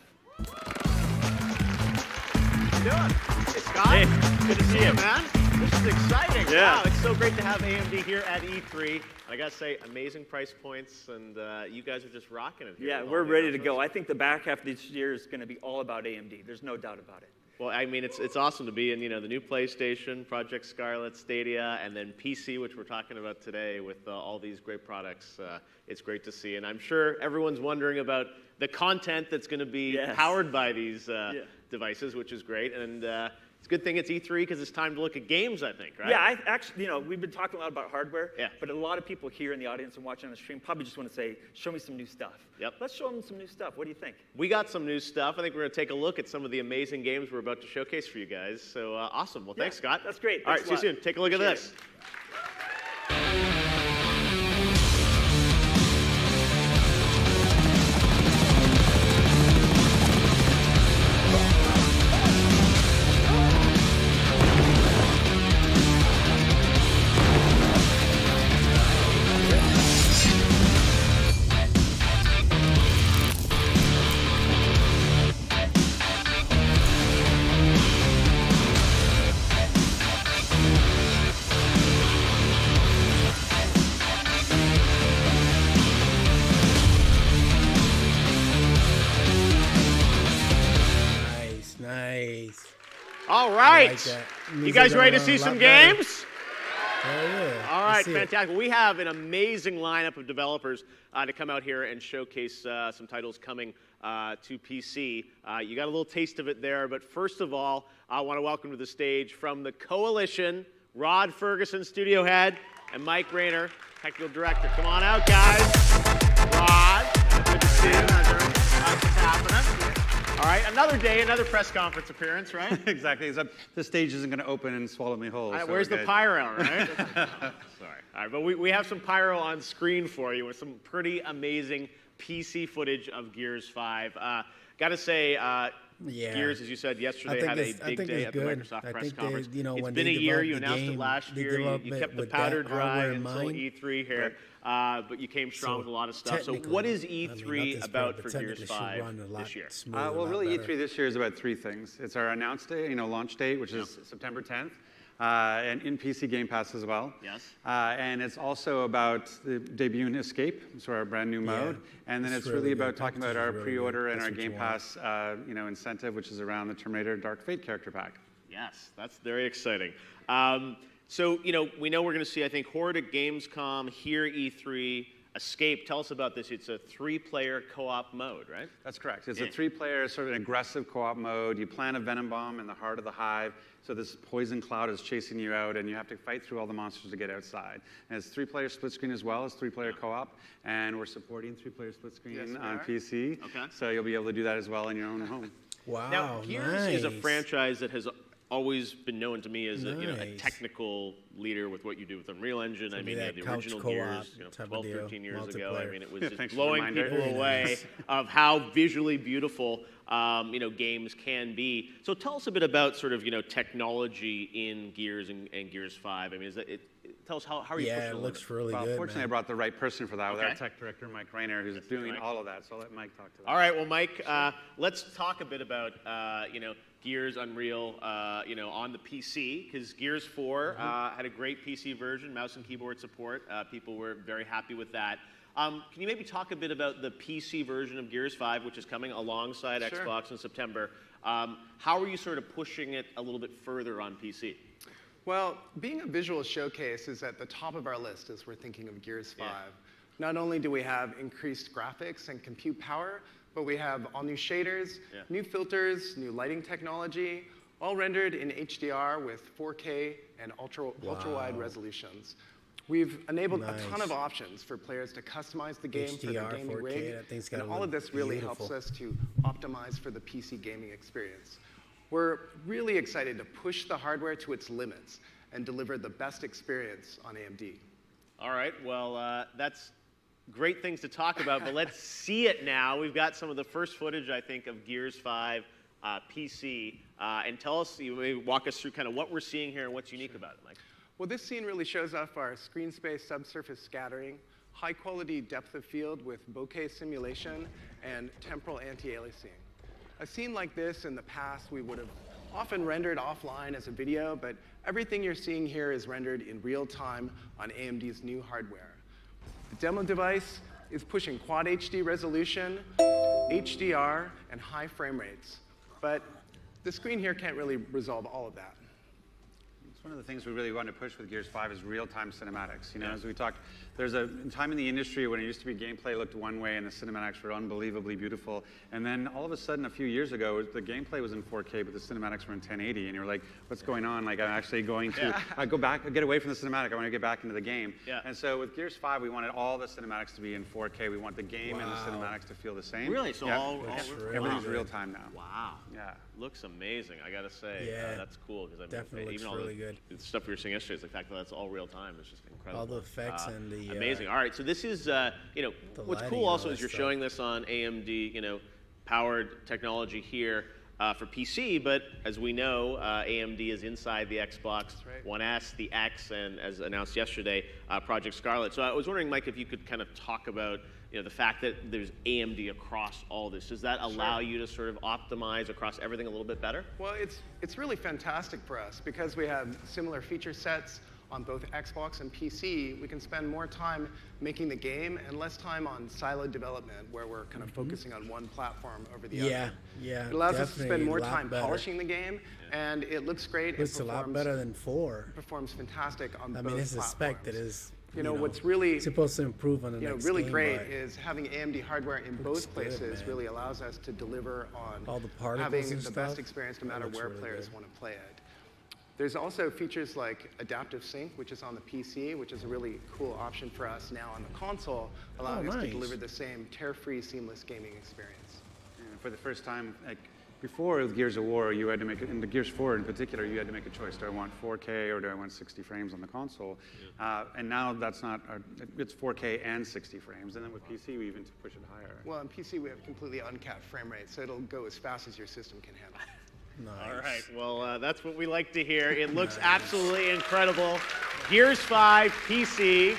Hey, Scott. Hey, good to see you. man. This is exciting. Yeah. Wow, it's so great to have AMD here at E3. I gotta say, amazing price points, and you guys are just rocking it here. Yeah, with we're all the ready to announcements. go. I think the back half of this year is going to be all about AMD. There's no doubt about it. Well, I mean, it's awesome to be in, the new PlayStation, Project Scarlet, Stadia, and then PC, which we're talking about today with all these great products. It's great to see, and I'm sure everyone's wondering about the content that's going to be Yes. powered by these devices, which is great. And it's a good thing it's E3 because it's time to look at games, I think, right? Yeah, I actually, we've been talking a lot about hardware, Yeah. but a lot of people here in the audience and watching on the stream probably just want to say, show me some new stuff. Yep. Let's show them some new stuff. What do you think? We got some new stuff. I think we're going to take a look at some of the amazing games we're about to showcase for you guys. So awesome. Well, thanks, Scott. That's great. All right, Thanks see a you lot. soon. Take a look at Cheers. this. Nice. All I right. like that. You Means guys they're ready to gonna see run a some lot better. games? Hell yeah. All Let's right, see it. fantastic. We have an amazing lineup of developers to come out here and showcase some titles coming to PC. You got a little taste of it there, but first of all, I want to welcome to the stage from the Coalition, Rod Ferguson, studio head, and Mike Rayner, technical director. Come on out, guys. Rod, good to see you. How's it happening? All right, another day, another press conference appearance, right? Exactly, except the stage isn't going to open and swallow me whole. so Where's we're the good. pyro, right? Sorry. All right, but we have some pyro on screen for you with some pretty amazing PC footage of Gears 5. Got to say, Yeah. Gears, as you said yesterday, think had a it's- I big think day it's at the good. Microsoft I press think they, conference. you know, It's when been a they year. develop You the announced it game, last they year. develop You it kept the with that powder dry hardware in until mind. E3 here, but you came strong So with a lot of stuff. So technically, what is I mean, E3 nothing's about perfect, for but Gears technically it should 5 run a lot this year? smoother, a Well, lot really, better. E3 this year is about three things. It's our announced day, launch date, which is September 10th, and in PC Game Pass as well. Yes. And it's also about the debut in Escape, so our brand new mode. And then it's it's really really about good. talking about Package our is really pre-order good. and our That's what Game you want. Pass, incentive, which is around the Terminator Dark Fate character pack. Yes, that's very exciting. So, we know we're going to see, I think, Horde at Gamescom, here E3, Escape. Tell us about this. It's a 3-player co-op mode, right? That's correct. It's Yeah. a 3-player, sort of an aggressive co-op mode. You plant a venom bomb in the heart of the hive, so this poison cloud is chasing you out, and you have to fight through all the monsters to get outside. And it's 3-player split screen as well as 3-player co-op, and we're supporting 3-player split screen Yes, we on are. PC. Okay. So you'll be able to do that as well in your own home. Wow, Now, Gears is a nice. franchise that has always been known to me as a Nice. technical leader with what you do with Unreal Engine. I mean, that the couch original co-op Gears, type of 12, deal, 13 years ago. I multiplayer. mean, it was Yeah, just thanks for the blowing reminder. people Very away nice. of how visually beautiful, games can be. So tell us a bit about sort of, technology in Gears and Gears 5. I mean, tell us how are you Yeah, pushing it the looks limit? really Well, good, fortunately, I man. brought the right person for that with Okay. our tech director, Mike Rayner, who's doing Mike. all of that. So I'll let Mike talk to that. All right, well, Mike, let's talk a bit about Gears Unreal, on the PC, because Gears 4 had a great PC version, mouse and keyboard support. People were very happy with that. Can you maybe talk a bit about the PC version of Gears 5, which is coming alongside Sure. Xbox in September? How are you sort of pushing it a little bit further on PC? Well, being a visual showcase is at the top of our list as we're thinking of Gears 5. Yeah. Not only do we have increased graphics and compute power, but we have all new shaders, Yeah. new filters, new lighting technology, all rendered in HDR with 4K and ultra-wide resolutions. We've enabled a ton Nice. of options for players to customize the game for HDR, their gaming 4K, rig, that thing's and gotta all of look this really beautiful. helps us to optimize for the PC gaming experience. We're really excited to push the hardware to its limits and deliver the best experience on AMD. All right, well, that's great things to talk about, but let's see it now. We've got some of the first footage, I think, of Gears 5 PC. And tell us, maybe walk us through kind of what we're seeing here and what's unique about it, Mike. Well, this scene really shows off our screen space subsurface scattering, high-quality depth of field with bokeh simulation, and temporal anti-aliasing. A scene like this in the past we would have often rendered offline as a video, but everything you're seeing here is rendered in real time on AMD's new hardware. The demo device is pushing Quad HD resolution, HDR, and high frame rates. But the screen here can't really resolve all of that. It's one of the things we really want to push with Gears 5 is real-time cinematics. You know, as we talked, there's a time in the industry when it used to be gameplay looked one way and the cinematics were unbelievably beautiful. And then all of a sudden, a few years ago, the gameplay was in 4K, but the cinematics were in 1080. And you were like, what's going on? Like, I'm actually going to go back, get away from the cinematic. I want to get back into the game. Yeah. And so with Gears 5, we wanted all the cinematics to be in 4K. We want the game and the cinematics to feel the same. Really? So everything's real time now. Wow. Yeah. Looks amazing, I gotta say. Yeah. That's cool, because I mean, Definitely even looks all really good. the stuff we were seeing yesterday, is the fact that that's all real time. It's just incredible. All the effects and the amazing. All right, so this is, you know, what's lighting cool and also all is that you're stuff. showing this on AMD, you know, powered technology here for PC, but as we know, AMD is inside the Xbox right. One S, the X, and as announced yesterday, Project Scarlet. So I was wondering, Mike, if you could kind of talk about, you know, the fact that there's AMD across all this. Does that allow you to sort of optimize across everything a little bit better? Well, it's really fantastic for us because we have similar feature sets on both Xbox and PC. We can spend more time making the game and less time on siloed development where we're kind of focusing on one platform over the other. Yeah. It allows us to spend definitely more a lot time better. polishing the game, and it looks great. It's a lot better than 4. Performs fantastic on I both mean, it's a spec platforms. that is, You know, what's really supposed to improve on the next really game, great but is having AMD hardware in looks both good, places man. really allows us to deliver on all the particles having and the stuff. best experience no That matter looks where really players good. want to play it. There's also features like adaptive sync, which is on the PC, which is a really cool option for us now on the console, allowing us to nice. deliver the same tear-free, seamless gaming experience. And for the first time, like before with Gears of War, you had to make it, in the Gears 4 in particular, you had to make a choice. Do I want 4K or do I want 60 frames on the console? And now that's not, it's 4K and 60 frames. And then with PC, we even push it higher. Well, on PC, we have completely uncapped frame rate, so it'll go as fast as your system can handle. Nice. All right, well, that's what we like to hear. It looks absolutely incredible. Gears 5 PC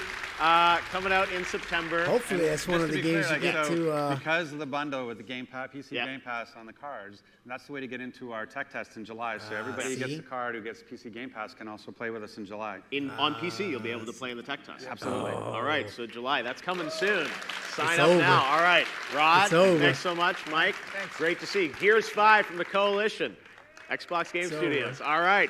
coming out in September. Hopefully, that's one of the games you get to. Because of the bundle with the Game Pass, PC Yeah. Game Pass on the cards, that's the way to get into our tech test in July. So everybody who gets see? the card who gets PC Game Pass can also play with us in July. On PC, you'll be able to play in the tech test. Absolutely. All right, so July, that's coming soon. Sign It's up over. now. All right, Rod, It's over. thanks so much. Mike, great to see. Gears 5 from the Coalition, Xbox Game It's Studios. over. All right.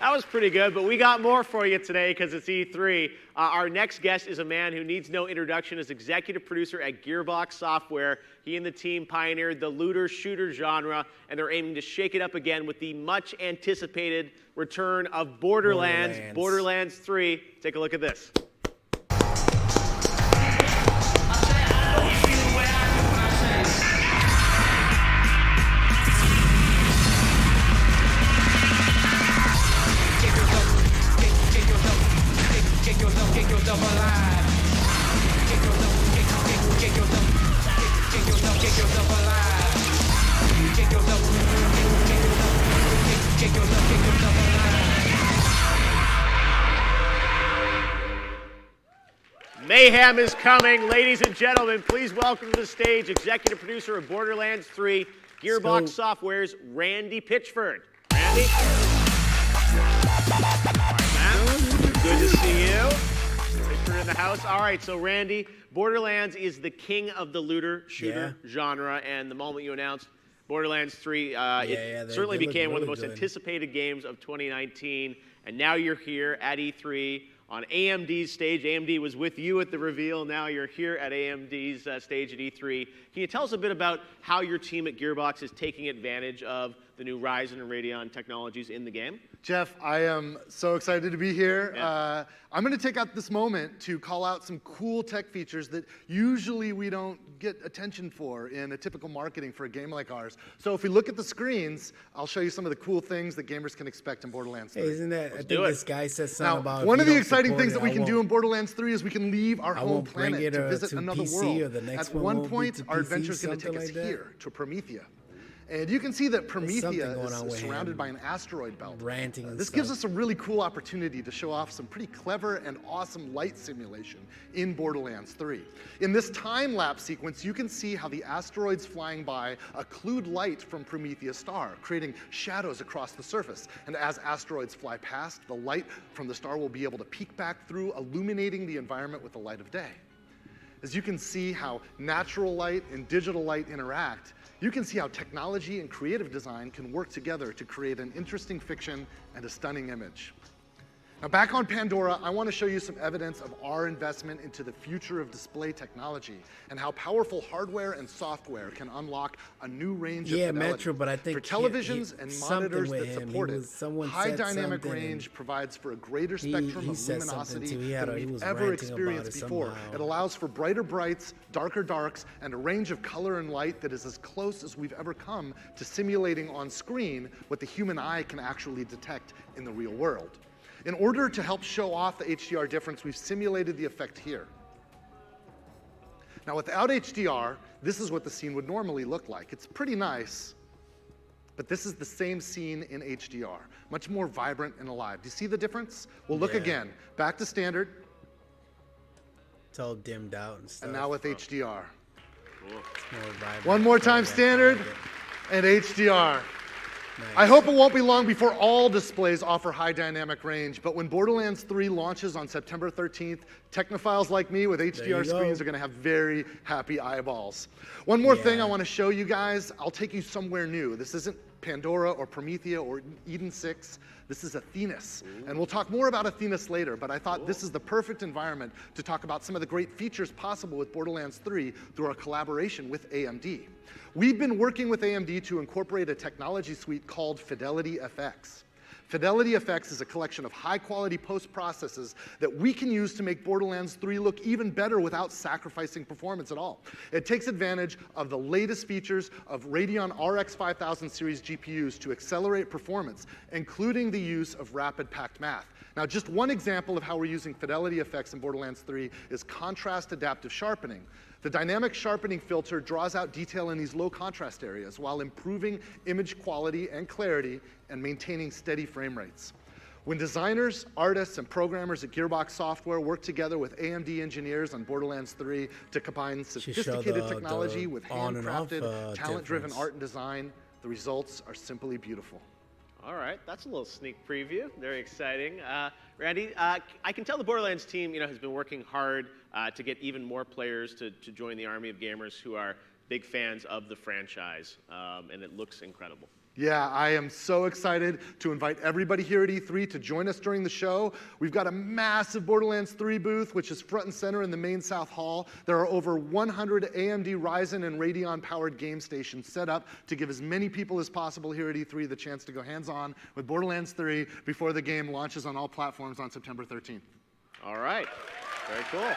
That was pretty good, but we got more for you today because it's E3. Our next guest is a man who needs no introduction as executive producer at Gearbox Software. He and the team pioneered the looter-shooter genre, and they're aiming to shake it up again with the much-anticipated return of Borderlands 3. Take a look at this. Mayhem is coming. Ladies and gentlemen, please welcome to the stage executive producer of Borderlands 3, Gearbox Software's Randy Pitchford. Randy? Good to see you. Pitchford in the house. All right, so Randy, Borderlands is the king of the looter-shooter genre, and the moment you announced Borderlands 3, it certainly they look became one of the really most good. anticipated games of 2019, and now you're here at E3 on AMD's stage. AMD was with you at the reveal. Now you're here at AMD's stage at E3. Can you tell us a bit about how your team at Gearbox is taking advantage of the new Ryzen and Radeon technologies in the game. Jeff, I am so excited to be here. Yeah. I'm going to take out this moment to call out some cool tech features that usually we don't get attention for in a typical marketing for a game like ours. So if we look at the screens, I'll show you some of the cool things that gamers can expect in Borderlands 3. Hey, isn't that? I think this guy said something Now, about. one if of you the don't exciting support things it, that we can I do in won't- Borderlands 3 is we can leave our I home won't bring planet it, to visit to another PC, world. or the next At one one won't be point, to our PC, adventure is going to take us something like that. here to Promethea. And you can see that something Promethea going on is with surrounded him by an asteroid belt. ranting and This gives us a really cool opportunity to show off some pretty clever and awesome light simulation in Borderlands 3. In this time-lapse sequence, you can see how the asteroids flying by occlude light from Promethea's star, creating shadows across the surface. And as asteroids fly past, the light from the star will be able to peek back through, illuminating the environment with the light of day. As you can see how natural light and digital light interact, you can see how technology and creative design can work together to create an interesting fiction and a stunning image. Now, back on Pandora, I want to show you some evidence of our investment into the future of display technology and how powerful hardware and software can unlock a new range of fidelity. Metro, but I think for televisions and something monitors with that him. support He it, was- someone high said dynamic something, range provides for a greater he spectrum of said something luminosity too. He than was we've ever ranting about experienced it before. somehow. It allows for brighter brights, darker darks, and a range of color and light that is as close as we've ever come to simulating on screen what the human eye can actually detect in the real world. In order to help show off the HDR difference, we've simulated the effect here. Now, without HDR, this is what the scene would normally look like. It's pretty nice, but this is the same scene in HDR, much more vibrant and alive. Do you see the difference? Well, look again. Back to standard, It's all dimmed out and stuff. and now with HDR. It's more vibrant. One more time, Yeah, I standard, like it. and HDR. Nice. I hope it won't be long before all displays offer high dynamic range, but when Borderlands 3 launches on September 13th, technophiles like me with HDR you go. screens are going to have very happy eyeballs. One more thing Yeah. I want to show you guys. I'll take you somewhere new. This isn't Pandora or Promethea or Eden 6. This is Athenas. And we'll talk more about Athenas later, but I thought this is the perfect environment to talk about some of the great features possible with Borderlands 3 through our collaboration with AMD. We've been working with AMD to incorporate a technology suite called Fidelity FX. Fidelity FX is a collection of high-quality post-processes that we can use to make Borderlands 3 look even better without sacrificing performance at all. It takes advantage of the latest features of Radeon RX 5000 series GPUs to accelerate performance, including the use of rapid packed math. Now, just one example of how we're using Fidelity FX in Borderlands 3 is contrast adaptive sharpening. The dynamic sharpening filter draws out detail in these low contrast areas while improving image quality and clarity and maintaining steady frame rates. When designers, artists, and programmers at Gearbox Software work together with AMD engineers on Borderlands 3 to combine sophisticated technology with on and off, handcrafted, talent-driven difference. art and design, the results are simply beautiful. All right, that's a little sneak preview. Very exciting. Randy, I can tell the Borderlands team, has been working hard to get even more players to join the army of gamers who are big fans of the franchise, and it looks incredible. Yeah, I am so excited to invite everybody here at E3 to join us during the show. We've got a massive Borderlands 3 booth, which is front and center in the main South Hall. There are over 100 AMD Ryzen and Radeon-powered game stations set up to give as many people as possible here at E3 the chance to go hands-on with Borderlands 3 before the game launches on all platforms on September 13th. All right, very cool.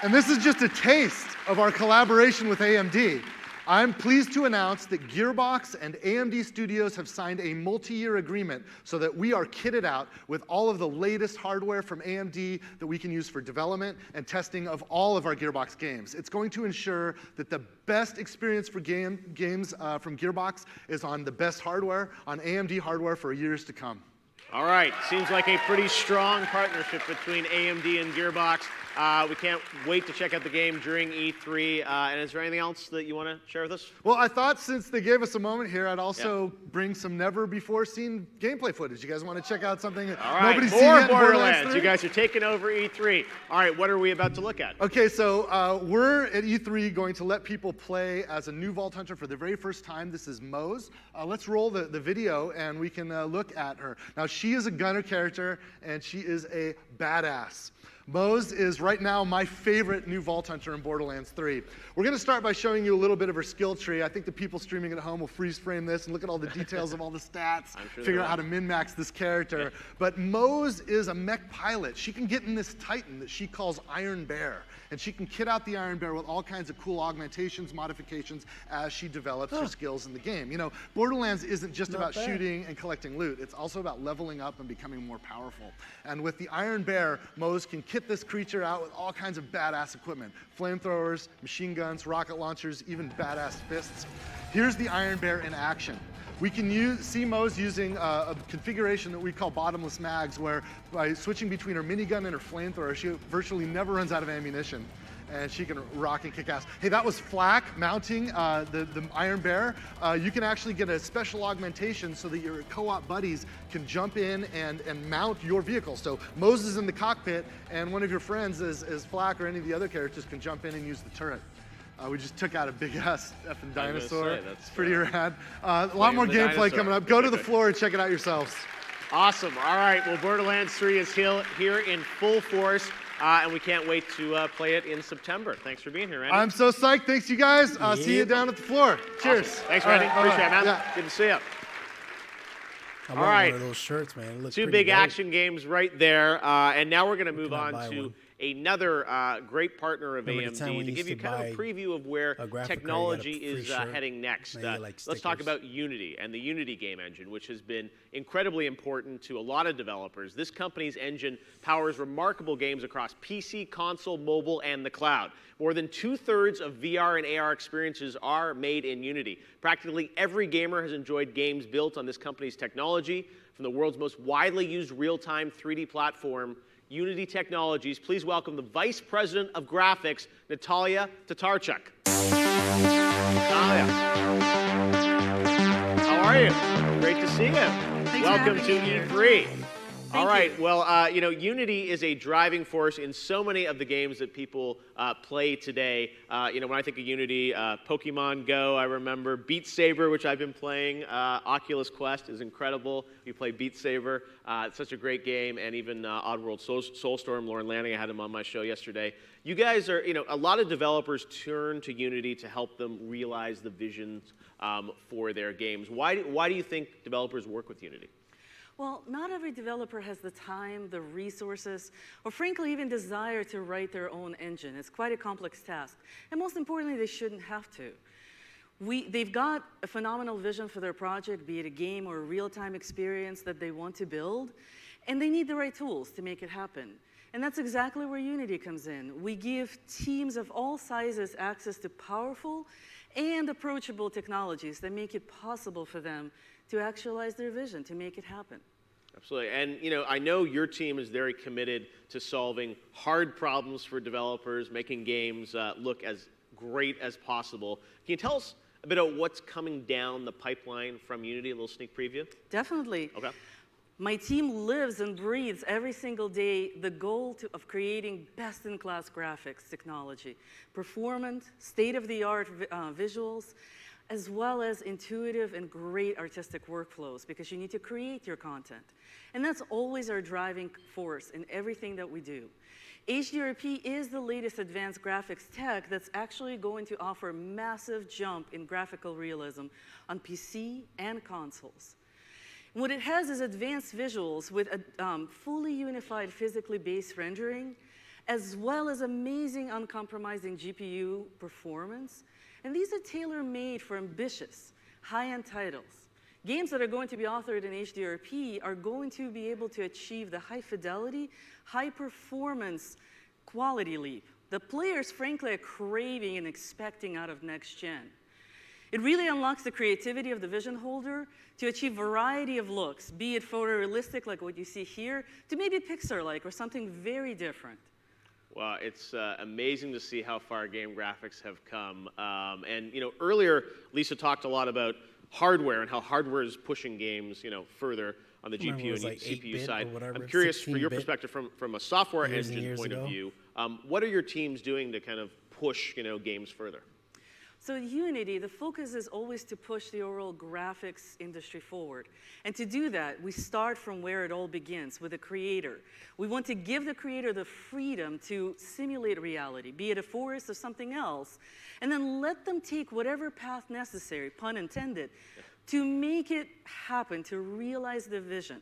And this is just a taste of our collaboration with AMD. I'm pleased to announce that Gearbox and AMD Studios have signed a multi-year agreement so that we are kitted out with all of the latest hardware from AMD that we can use for development and testing of all of our Gearbox games. It's going to ensure that the best experience for games from Gearbox is on the best hardware, on AMD hardware for years to come. All right, seems like a pretty strong partnership between AMD and Gearbox. We can't wait to check out the game during E3. And is there anything else that you want to share with us? Well, I thought since they gave us a moment here, I'd also bring some never-before-seen gameplay footage. You guys want to check out something that All right, nobody's seen more yet in Borderlands. 3? You guys are taking over E3. All right, what are we about to look at? Okay, so we're at E3 going to let people play as a new Vault Hunter for the very first time. This is Mose. Let's roll the video and we can look at her. Now, she is a gunner character and she is a badass. Moze is right now my favorite new Vault Hunter in Borderlands 3. We're going to start by showing you a little bit of her skill tree. I think the people streaming at home will freeze frame this and look at all the details of all the stats, figure out how to min-max this character. But Moze is a mech pilot. She can get in this Titan that she calls Iron Bear. And she can kit out the Iron Bear with all kinds of cool augmentations, modifications as she develops her skills in the game. You know, Borderlands isn't just about shooting and collecting loot. It's also about leveling up and becoming more powerful. And with the Iron Bear, Moze can kit this creature out with all kinds of badass equipment. Flamethrowers, machine guns, rocket launchers, even badass fists. Here's the Iron Bear in action. We can see Moze using a configuration that we call bottomless mags, where by switching between her minigun and her flamethrower, she virtually never runs out of ammunition, and she can rock and kick ass. Hey, that was Flak mounting the Iron Bear. You can actually get a special augmentation so that your co-op buddies can jump in and mount your vehicle. So Moze is in the cockpit, and one of your friends, as Flak or any of the other characters, can jump in and use the turret. We just took out a big-ass effing dinosaur. It's pretty rad. A lot more gameplay coming up. Go to the floor and check it out yourselves. Awesome. All right. Well, Borderlands 3 is here in full force, and we can't wait to play it in September. Thanks for being here, Randy. I'm so psyched. Thanks, you guys. See you down at the floor. Cheers. Awesome. Thanks, Randy. Appreciate it, man. Yeah. Good to see you. I All right. one of those shirts, man. It looks Two pretty big dope. action games right there. And now we're going to move can I on buy to one? another great partner of Remember the time AMD we to give used you to kind of a buy preview of where a graphic card, technology you got a free is shirt, heading next. and you get, like, Let's talk stickers. about Unity and the Unity game engine, which has been incredibly important to a lot of developers. This company's engine powers remarkable games across PC, console, mobile, and the cloud. More than 2/3 of VR and AR experiences are made in Unity. Practically every gamer has enjoyed games built on this company's technology. From the world's most widely used real-time 3D platform, Unity Technologies, please welcome the Vice President of Graphics, Natalia Tatarchuk. Natalia, how are you? Great to see you. Welcome to E3. All right, well, you know, Unity is a driving force in so many of the games that people play today. You know, when I think of Unity, Pokemon Go, I remember Beat Saber, which I've been playing. Oculus Quest is incredible. You play Beat Saber. It's such a great game. And even Oddworld Soulstorm, Lauren Lanning, I had him on my show yesterday. You guys are, you know, a lot of developers turn to Unity to help them realize the visions for their games. Why do you think developers work with Unity? Well, not every developer has the time, the resources, or frankly, even desire to write their own engine. It's quite a complex task. And most importantly, they shouldn't have to. They've got a phenomenal vision for their project, be it a game or a real-time experience that they want to build, and they need the right tools to make it happen. And that's exactly where Unity comes in. We give teams of all sizes access to powerful and approachable technologies that make it possible for them to actualize their vision, to make it happen. Absolutely. And you know, I know your team is very committed to solving hard problems for developers, making games look as great as possible. Can you tell us a bit about what's coming down the pipeline from Unity, a little sneak preview? Definitely. Okay. My team lives and breathes every single day the goal of creating best-in-class graphics technology, performant, state-of-the-art visuals, as well as intuitive and great artistic workflows, because you need to create your content. And that's always our driving force in everything that we do. HDRP is the latest advanced graphics tech that's actually going to offer a massive jump in graphical realism on PC and consoles. What it has is advanced visuals with a fully unified physically based rendering, as well as amazing uncompromising GPU performance. And these are tailor-made for ambitious, high-end titles. Games that are going to be authored in HDRP are going to be able to achieve the high-fidelity, high-performance quality leap that players, frankly, are craving and expecting out of next gen. It really unlocks the creativity of the vision holder to achieve a variety of looks, be it photorealistic like what you see here, to maybe Pixar-like or something very different. Well, it's amazing to see how far game graphics have come. And you know, earlier Lisa talked a lot about hardware and how hardware is pushing games, you know, further on the GPU and like CPU side. whatever, I'm curious for your 16-bit perspective from a software years and engine years point ago. of view. What are your teams doing to kind of push, you know, games further? So at Unity, the focus is always to push the overall graphics industry forward. And to do that, we start from where it all begins, with the creator. We want to give the creator the freedom to simulate reality, be it a forest or something else, and then let them take whatever path necessary, pun intended, to make it happen, to realize the vision.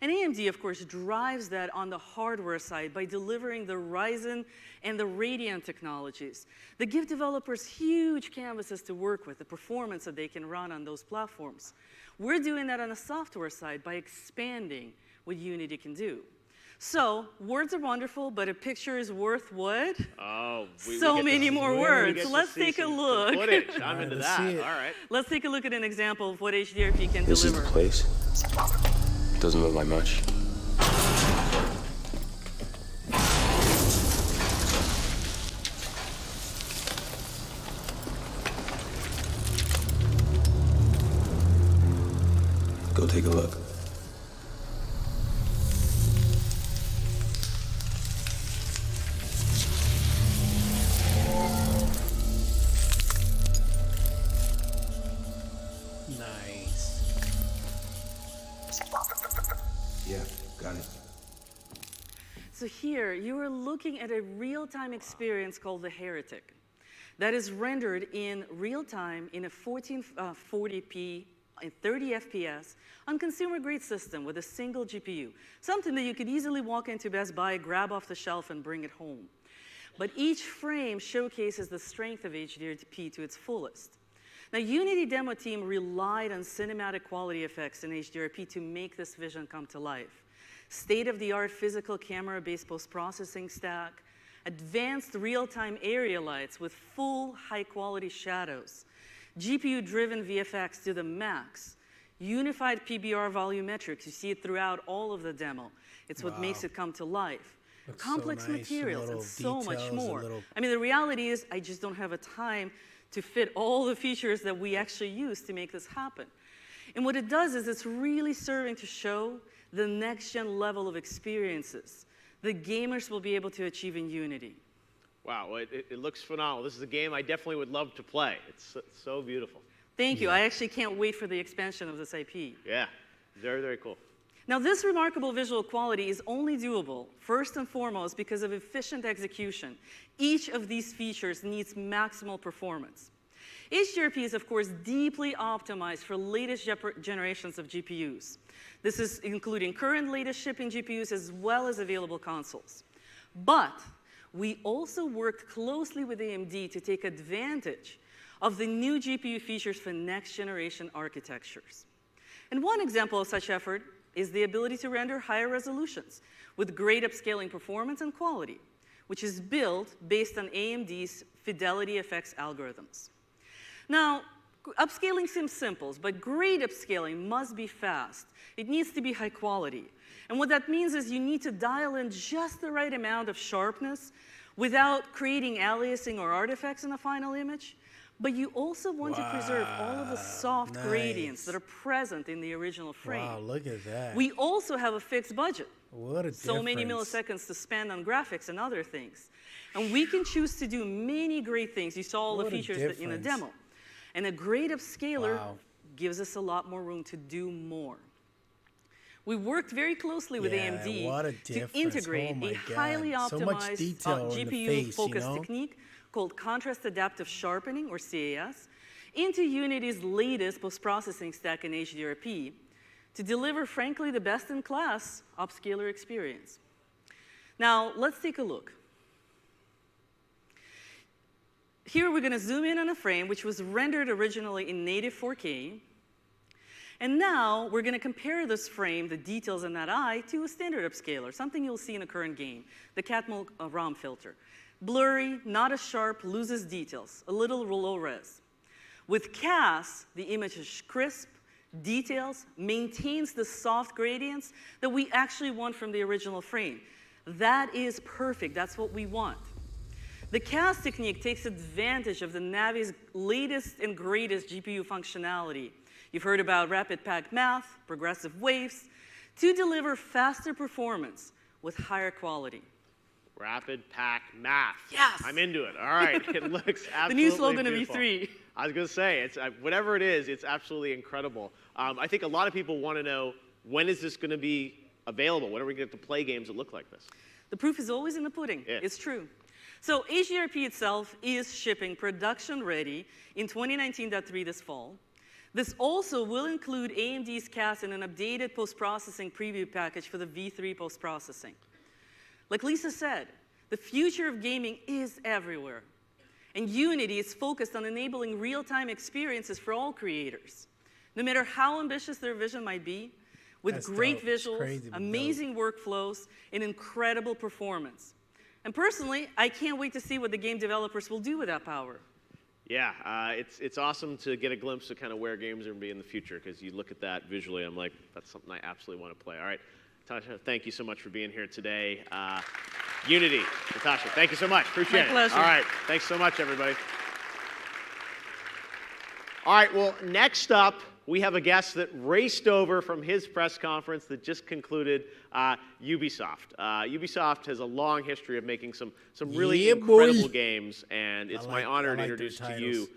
And AMD, of course, drives that on the hardware side by delivering the Ryzen and the Radeon technologies that give developers huge canvases to work with, the performance that they can run on those platforms. We're doing that on the software side by expanding what Unity can do. So words are wonderful, but a picture is worth what? Oh, so many more words. So let's take a look. Footage. I'm into that. All right. Let's take a look at an example of what HDRP can This deliver. is the place. Doesn't look like much. Go take a look. Nice. Yeah, got it. So here, you are looking at a real-time experience called The Heretic that is rendered in real time in a 1440p in 30 FPS on consumer-grade system with a single GPU, something that you could easily walk into Best Buy, grab off the shelf, and bring it home. But each frame showcases the strength of HDRP to its fullest. Now, Unity demo team relied on cinematic quality effects in HDRP to make this vision come to life. State-of-the-art physical camera-based post-processing stack, advanced real-time area lights with full high-quality shadows, GPU-driven VFX to the max, unified PBR volumetrics. You see it throughout all of the demo. It's what makes it come to life. Looks Complex so nice, materials and so much details, more. little... I mean, the reality is I just don't have a time to fit all the features that we actually use to make this happen. And what it does is it's really serving to show the next-gen level of experiences that gamers will be able to achieve in Unity. Wow, it looks phenomenal. This is a game I definitely would love to play. It's so beautiful. Thank you. I actually can't wait for the expansion of this IP. Yeah, very, very cool. Now, this remarkable visual quality is only doable, first and foremost, because of efficient execution. Each of these features needs maximal performance. HDRP is, of course, deeply optimized for latest generations of GPUs. This is including current latest shipping GPUs as well as available consoles. But we also worked closely with AMD to take advantage of the new GPU features for next-generation architectures. And one example of such effort is the ability to render higher resolutions with great upscaling performance and quality, which is built based on AMD's Fidelity FX algorithms. Now, upscaling seems simple, but great upscaling must be fast. It needs to be high quality. And what that means is you need to dial in just the right amount of sharpness without creating aliasing or artifacts in the final image. But you also want to preserve all of the soft gradients that are present in the original frame. Wow, look at that. We also have a fixed budget. What a So many milliseconds to spend on graphics and other things. And we can choose to do many great things. You saw all the features in the demo. And a great upscaler gives us a lot more room to do more. We worked very closely with AMD to integrate a highly optimized GPU-focused technique called Contrast Adaptive Sharpening, or CAS, into Unity's latest post-processing stack in HDRP to deliver, frankly, the best-in-class upscaler experience. Now, let's take a look. Here we're going to zoom in on a frame which was rendered originally in native 4K. And now we're going to compare this frame, the details in that eye, to a standard upscaler, something you'll see in a current game, the Catmull ROM filter. Blurry, not as sharp, loses details, a little low res. With CAS, the image is crisp, details, maintains the soft gradients that we actually want from the original frame. That is perfect. That's what we want. The CAS technique takes advantage of the Navi's latest and greatest GPU functionality. You've heard about rapid pack math, progressive waves, to deliver faster performance with higher quality. Rapid pack math. Yes. I'm into it. All right. It looks absolutely The new slogan of beautiful. E3. I was going to say, it's whatever it is, it's absolutely incredible. I think a lot of people want to know, when is this going to be available? When are we going to get to play games that look like this? The proof is always in the pudding. Yeah. It's true. So HDRP itself is shipping production ready in 2019.3 this fall. This also will include AMD's CAS and an updated post-processing preview package for the V3 post-processing. Like Lisa said, the future of gaming is everywhere. And Unity is focused on enabling real-time experiences for all creators. No matter how ambitious their vision might be, with That's great dope. It's visuals, crazy, but amazing workflows, and incredible performance. And personally, I can't wait to see what the game developers will do with that power. Yeah, it's awesome to get a glimpse of kind of where games are going to be in the future, because you look at that visually, I'm like, that's something I absolutely want to play. All right, Natasha, thank you so much for being here today. Unity, Natasha, thank you so much. Appreciate it. My pleasure. All right, thanks so much, everybody. All right, well, next up, we have a guest that raced over from his press conference that just concluded, Ubisoft. Ubisoft has a long history of making some really incredible games, and it's my honor to introduce to you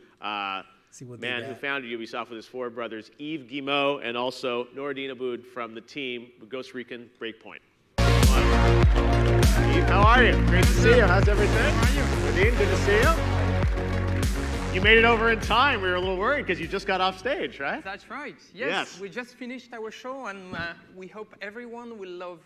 man who founded Ubisoft with his four brothers, Yves Guillemot, and also Noureddin Aboud from the team Ghost Recon Breakpoint. Yves, how are you? Great to see you. How's everything? How are you? Noureddin, good to see you. You made it over in time. We were a little worried because you just got off stage, right? That's right. Yes. We just finished our show, and we hope everyone will love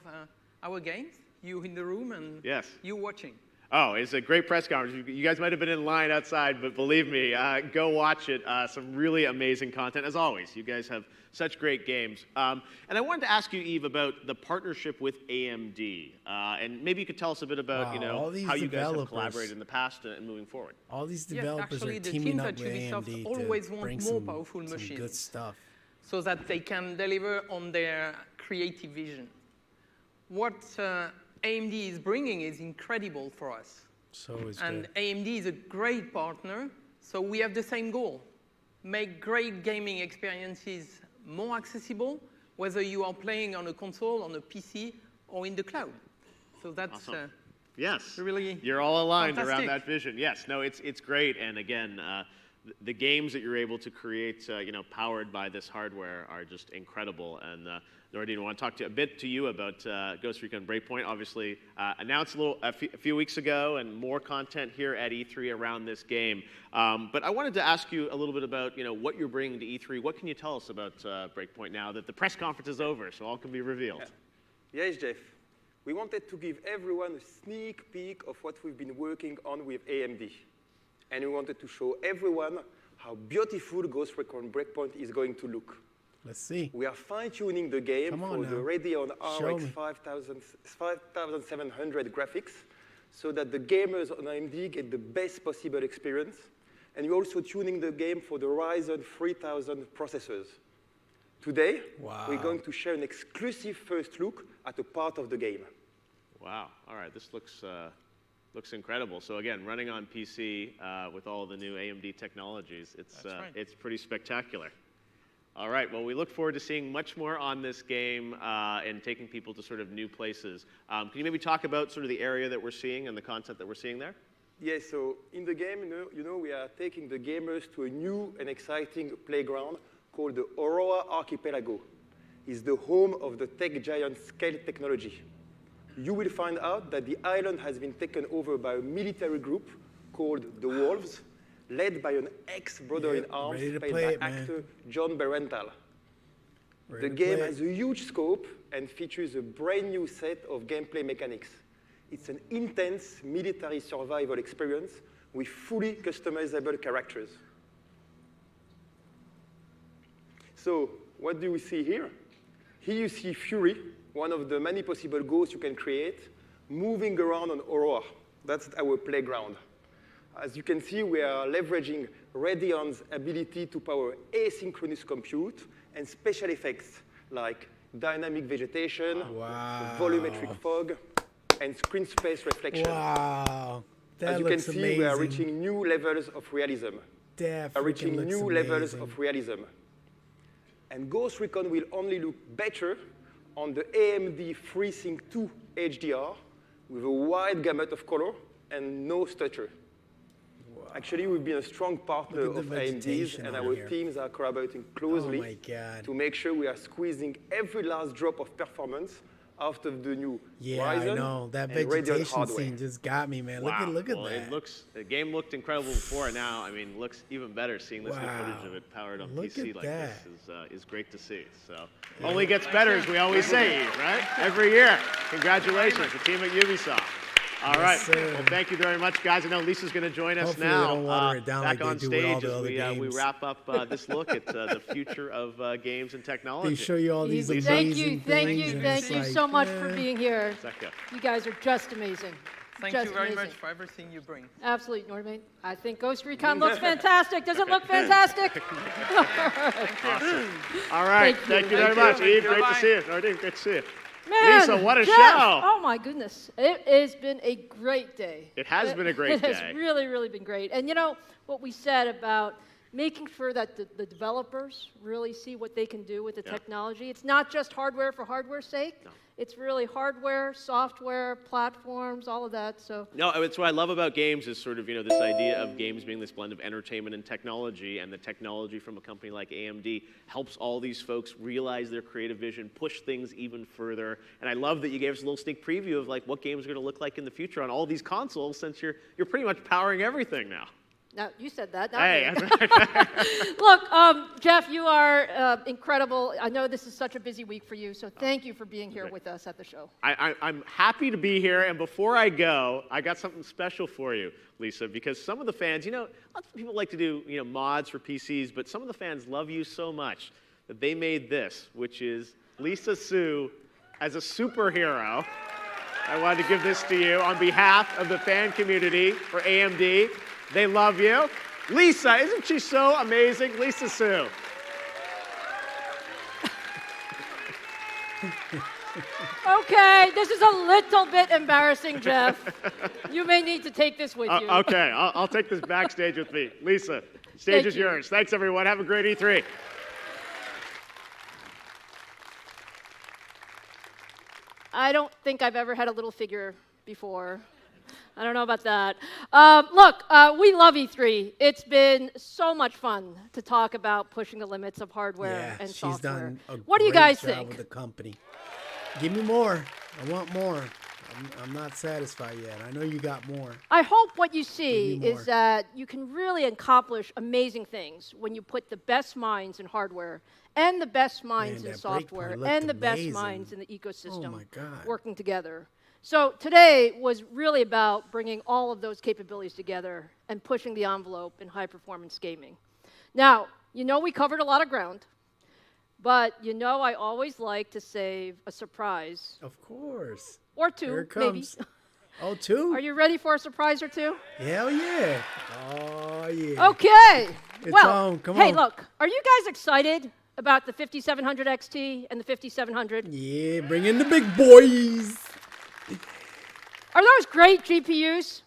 our games. You in the room and you watching. Oh, it's a great press conference. You guys might have been in line outside, but believe me, go watch it. Some really amazing content, as always. You guys have such great games. And I wanted to ask you, Yves, about the partnership with AMD. And maybe you could tell us a bit about how you guys have collaborated in the past and moving forward. All these developers actually, are the teaming teams up at with Ubisoft AMD always to want bring more some powerful machines. good stuff. So that they can deliver on their creative vision. What AMD is bringing is incredible for us. And AMD is a great partner, so we have the same goal. Make great gaming experiences more accessible, whether you are playing on a console, on a PC, or in the cloud. So that's yes, really you're all aligned fantastic. around that vision. Yes, no, it's great. And again, the games that you're able to create, powered by this hardware are just incredible. And Noureddin, I want to talk a bit to you about Ghost Recon Breakpoint. Obviously, announced a few weeks ago, and more content here at E3 around this game. But I wanted to ask you a little bit about what you're bringing to E3. What can you tell us about Breakpoint now that the press conference is over, so all can be revealed? Yes, Jeff. We wanted to give everyone a sneak peek of what we've been working on with AMD. And we wanted to show everyone how beautiful Ghost Recon Breakpoint is going to look. Let's see. We are fine-tuning the game for the Radeon RX 5700 graphics so that the gamers on AMD get the best possible experience. And we're also tuning the game for the Ryzen 3000 processors. Today, we're going to share an exclusive first look at a part of the game. Wow. All right. This looks incredible. So again, running on PC with all the new AMD technologies, it's pretty spectacular. All right. Well, we look forward to seeing much more on this game and taking people to sort of new places. Can you maybe talk about sort of the area that we're seeing and the content that we're seeing there? Yes. So in the game, we are taking the gamers to a new and exciting playground called the Aurora Archipelago. It's the home of the tech giant Scale Technology. You will find out that the island has been taken over by a military group called the Wolves, led by an ex-brother-in-arms played by actor John Berental. The game has a huge scope and features a brand new set of gameplay mechanics. It's an intense military survival experience with fully customizable characters. So what do we see here? Here you see Fury, one of the many possible ghosts you can create, moving around on Aurora. That's our playground. As you can see, we are leveraging Radeon's ability to power asynchronous compute and special effects like dynamic vegetation, volumetric fog, and screen space reflection. Wow. As you can see, we are reaching new levels of realism. And Ghost Recon will only look better on the AMD FreeSync 2 HDR with a wide gamut of color and no stutter. Actually, we've been a strong partner Look at of the AMD's, vegetation and on our here. teams are collaborating Oh closely my God. to make sure we are squeezing every last drop of performance out of the new Yeah, Ryzen I know. That and Radeon vegetation hardware. scene just got me, man. Wow. Look at Well, that. The game looked incredible before, and now, I mean, looks even better seeing this new Wow. footage of it powered on Look PC at like that. this is great to see. So, only gets better, as we always say, Yves, right? Every year. Congratulations, the team at Ubisoft. All right. sir. Well, thank you very much, guys. I know Lisa's going to join us Hopefully now. they don't water it down back like on they do with all stage the as other we games. wrap up this look at the future of games and technology. They show you all these Thank amazing you, thank things, you, and thank it's you like, so much for being here. Second. You guys are just amazing. Thank Just you very amazing. much for everything you bring. Absolutely, Norman. I think Ghost Recon looks fantastic. Does it look fantastic? Awesome. All right. Thank you very much, Yves. Great to see you. Nordine, great to see you. Man, Lisa, what a Jeff, show. Oh my goodness. It has been a great day. It has been a great It day. has really, really been great. And you know what we said about making sure that the developers really see what they can do with the technology. It's not just hardware for hardware's sake. No. It's really hardware, software, platforms, all of that. So No, it's what I love about games is sort of, this idea of games being this blend of entertainment and technology, and the technology from a company like AMD helps all these folks realize their creative vision, push things even further. And I love that you gave us a little sneak preview of like what games are going to look like in the future on all these consoles, since you're pretty much powering everything now. now you said that. Not Hey, me. Look, Jeff, you are incredible. I know this is such a busy week for you, so thank you for being here with us at the show. I'm happy to be here, and before I go, I got something special for you, Lisa, because some of the fans, lots of people like to do, mods for PCs, but some of the fans love you so much that they made this, which is Lisa Su as a superhero. I wanted to give this to you on behalf of the fan community for AMD. They love you. Lisa, isn't she so amazing? Lisa Su. Okay, this is a little bit embarrassing, Jeff. You may need to take this with you. Okay, I'll take this backstage with me. Lisa, stage is yours. Thanks, everyone. Have a great E3. I don't think I've ever had a little figure before. I don't know about that. Look, we love E3. It's been so much fun to talk about pushing the limits of hardware and she's software. done a What do you great guys job think? with the company. Give me more. I want more. I'm not satisfied yet. I know you got more. I hope what you see Give me more. is that you can really accomplish amazing things when you put the best minds in hardware and the best minds in that break software part looked and the best amazing. minds in the ecosystem Oh my God. working together. So today was really about bringing all of those capabilities together and pushing the envelope in high-performance gaming. Now, we covered a lot of ground, but I always like to save a surprise. Of course. Or two, Here it maybe. comes. Oh, two? Are you ready for a surprise or two? Hell yeah. Oh, yeah. Okay. It's well, on. Come hey, on. look, are you guys excited about the 5700 XT and the 5700? Yeah, bring in the big boys. Are those great GPUs?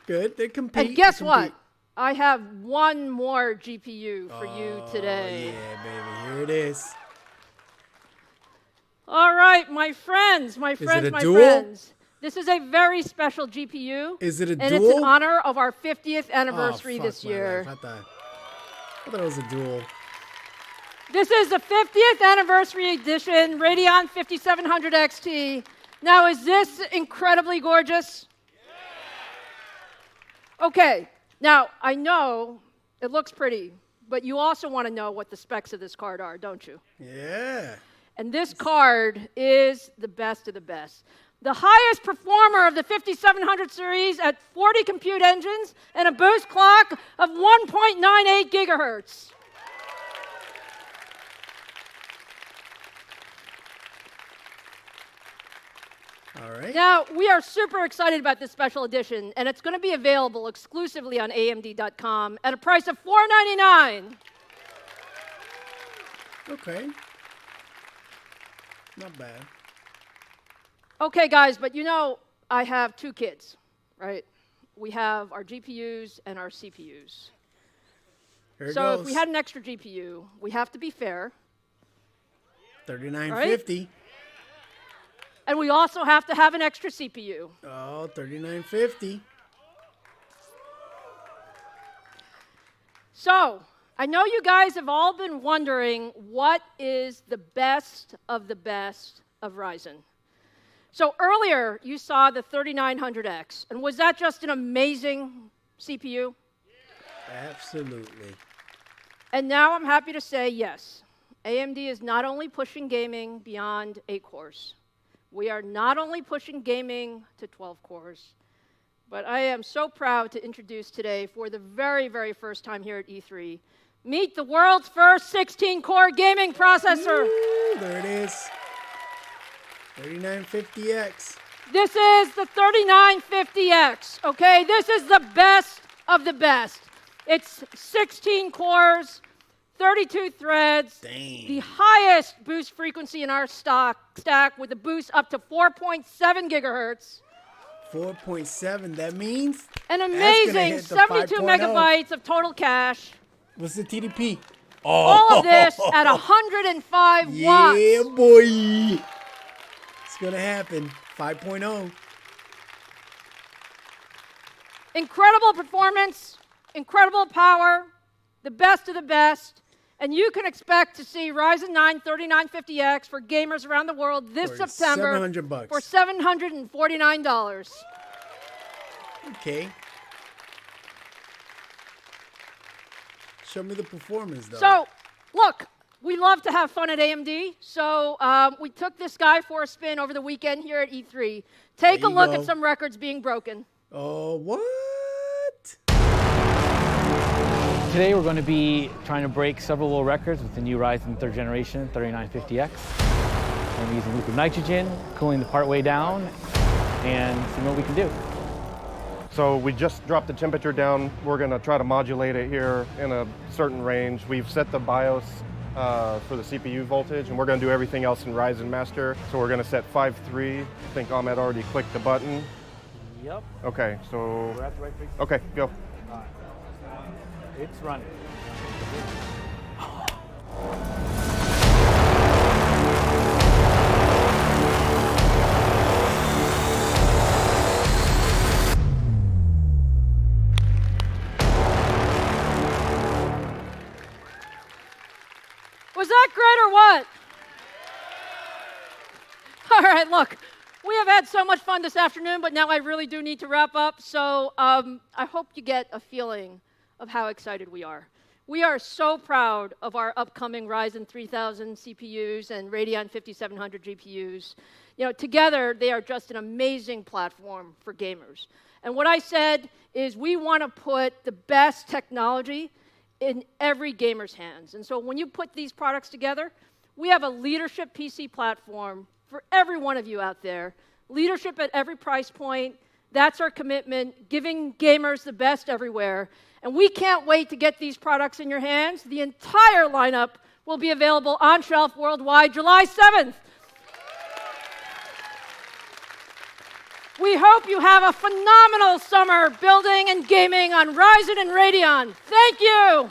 Good. They compete. And guess they what? compete. I have one more GPU for you today. Yeah, baby. Here it is. All right, my friends, it a my dual? friends. This is a very special GPU. Is it a and dual? it's in honor of our 50th anniversary Oh, this fuck my year. life. I thought it was a duel. This is the 50th anniversary edition Radeon 5700 XT. Now, is this incredibly gorgeous? Okay, now I know it looks pretty, but you also want to know what the specs of this card are, don't you? Yeah. And this card is the best of the best. The highest performer of the 5700 series at 40 compute engines and a boost clock of 1.98 gigahertz. All right. Now, we are super excited about this special edition, and it's going to be available exclusively on AMD.com at a price of $499. Okay. Not bad. Okay, guys, but I have two kids, right? We have our GPUs and our CPUs. Here it So goes. if we had an extra GPU, we have to be fair. $39.50. And we also have to have an extra CPU. Oh, $39.50. So, I know you guys have all been wondering what is the best of Ryzen. So earlier, you saw the 3900X, and was that just an amazing CPU? Absolutely. And now I'm happy to say yes. AMD is not only pushing gaming beyond 8 cores. We are not only pushing gaming to 12 cores, but I am so proud to introduce today, for the very, very first time here at E3, meet the world's first 16-core gaming processor. Ooh, there it is. 3950X. This is the 3950X, okay? This is the best of the best. It's 16 cores, 32 threads, the highest boost frequency in our stack with a boost up to 4.7 gigahertz. 4.7, that means? An amazing 72 megabytes of total cache. What's the TDP? Oh. All of this at 105 watts. Yeah, boy. It's going to happen. 5.0. Incredible performance, incredible power, the best of the best. And you can expect to see Ryzen 9 3950X for gamers around the world this for September $700. For $749. Okay. Show me the performance, though. So, look, we love to have fun at AMD. So we took this guy for a spin over the weekend here at E3. Take a look at some records being broken. Oh, what? Today we're going to be trying to break several world records with the new Ryzen 3rd generation 3950X. We're going to be using liquid nitrogen, cooling the part way down, and seeing what we can do. So we just dropped the temperature down. We're going to try to modulate it here in a certain range. We've set the BIOS for the CPU voltage, and we're going to do everything else in Ryzen Master. So we're going to set 5.3. I think Ahmed already clicked the button. Yep. Okay, so... We're at the right frequency. Okay, go. All right. It's running. Was that great or what? All right, look, we have had so much fun this afternoon, but now I really do need to wrap up. So I hope you get a feeling of how excited we are. We are so proud of our upcoming Ryzen 3000 CPUs and Radeon 5700 GPUs. You know, together, they are just an amazing platform for gamers. And what I said is we want to put the best technology in every gamer's hands. And so when you put these products together, we have a leadership PC platform for every one of you out there. Leadership at every price point. That's our commitment, giving gamers the best everywhere. And we can't wait to get these products in your hands. The entire lineup will be available on shelf worldwide July 7th. We hope you have a phenomenal summer building and gaming on Ryzen and Radeon. Thank you.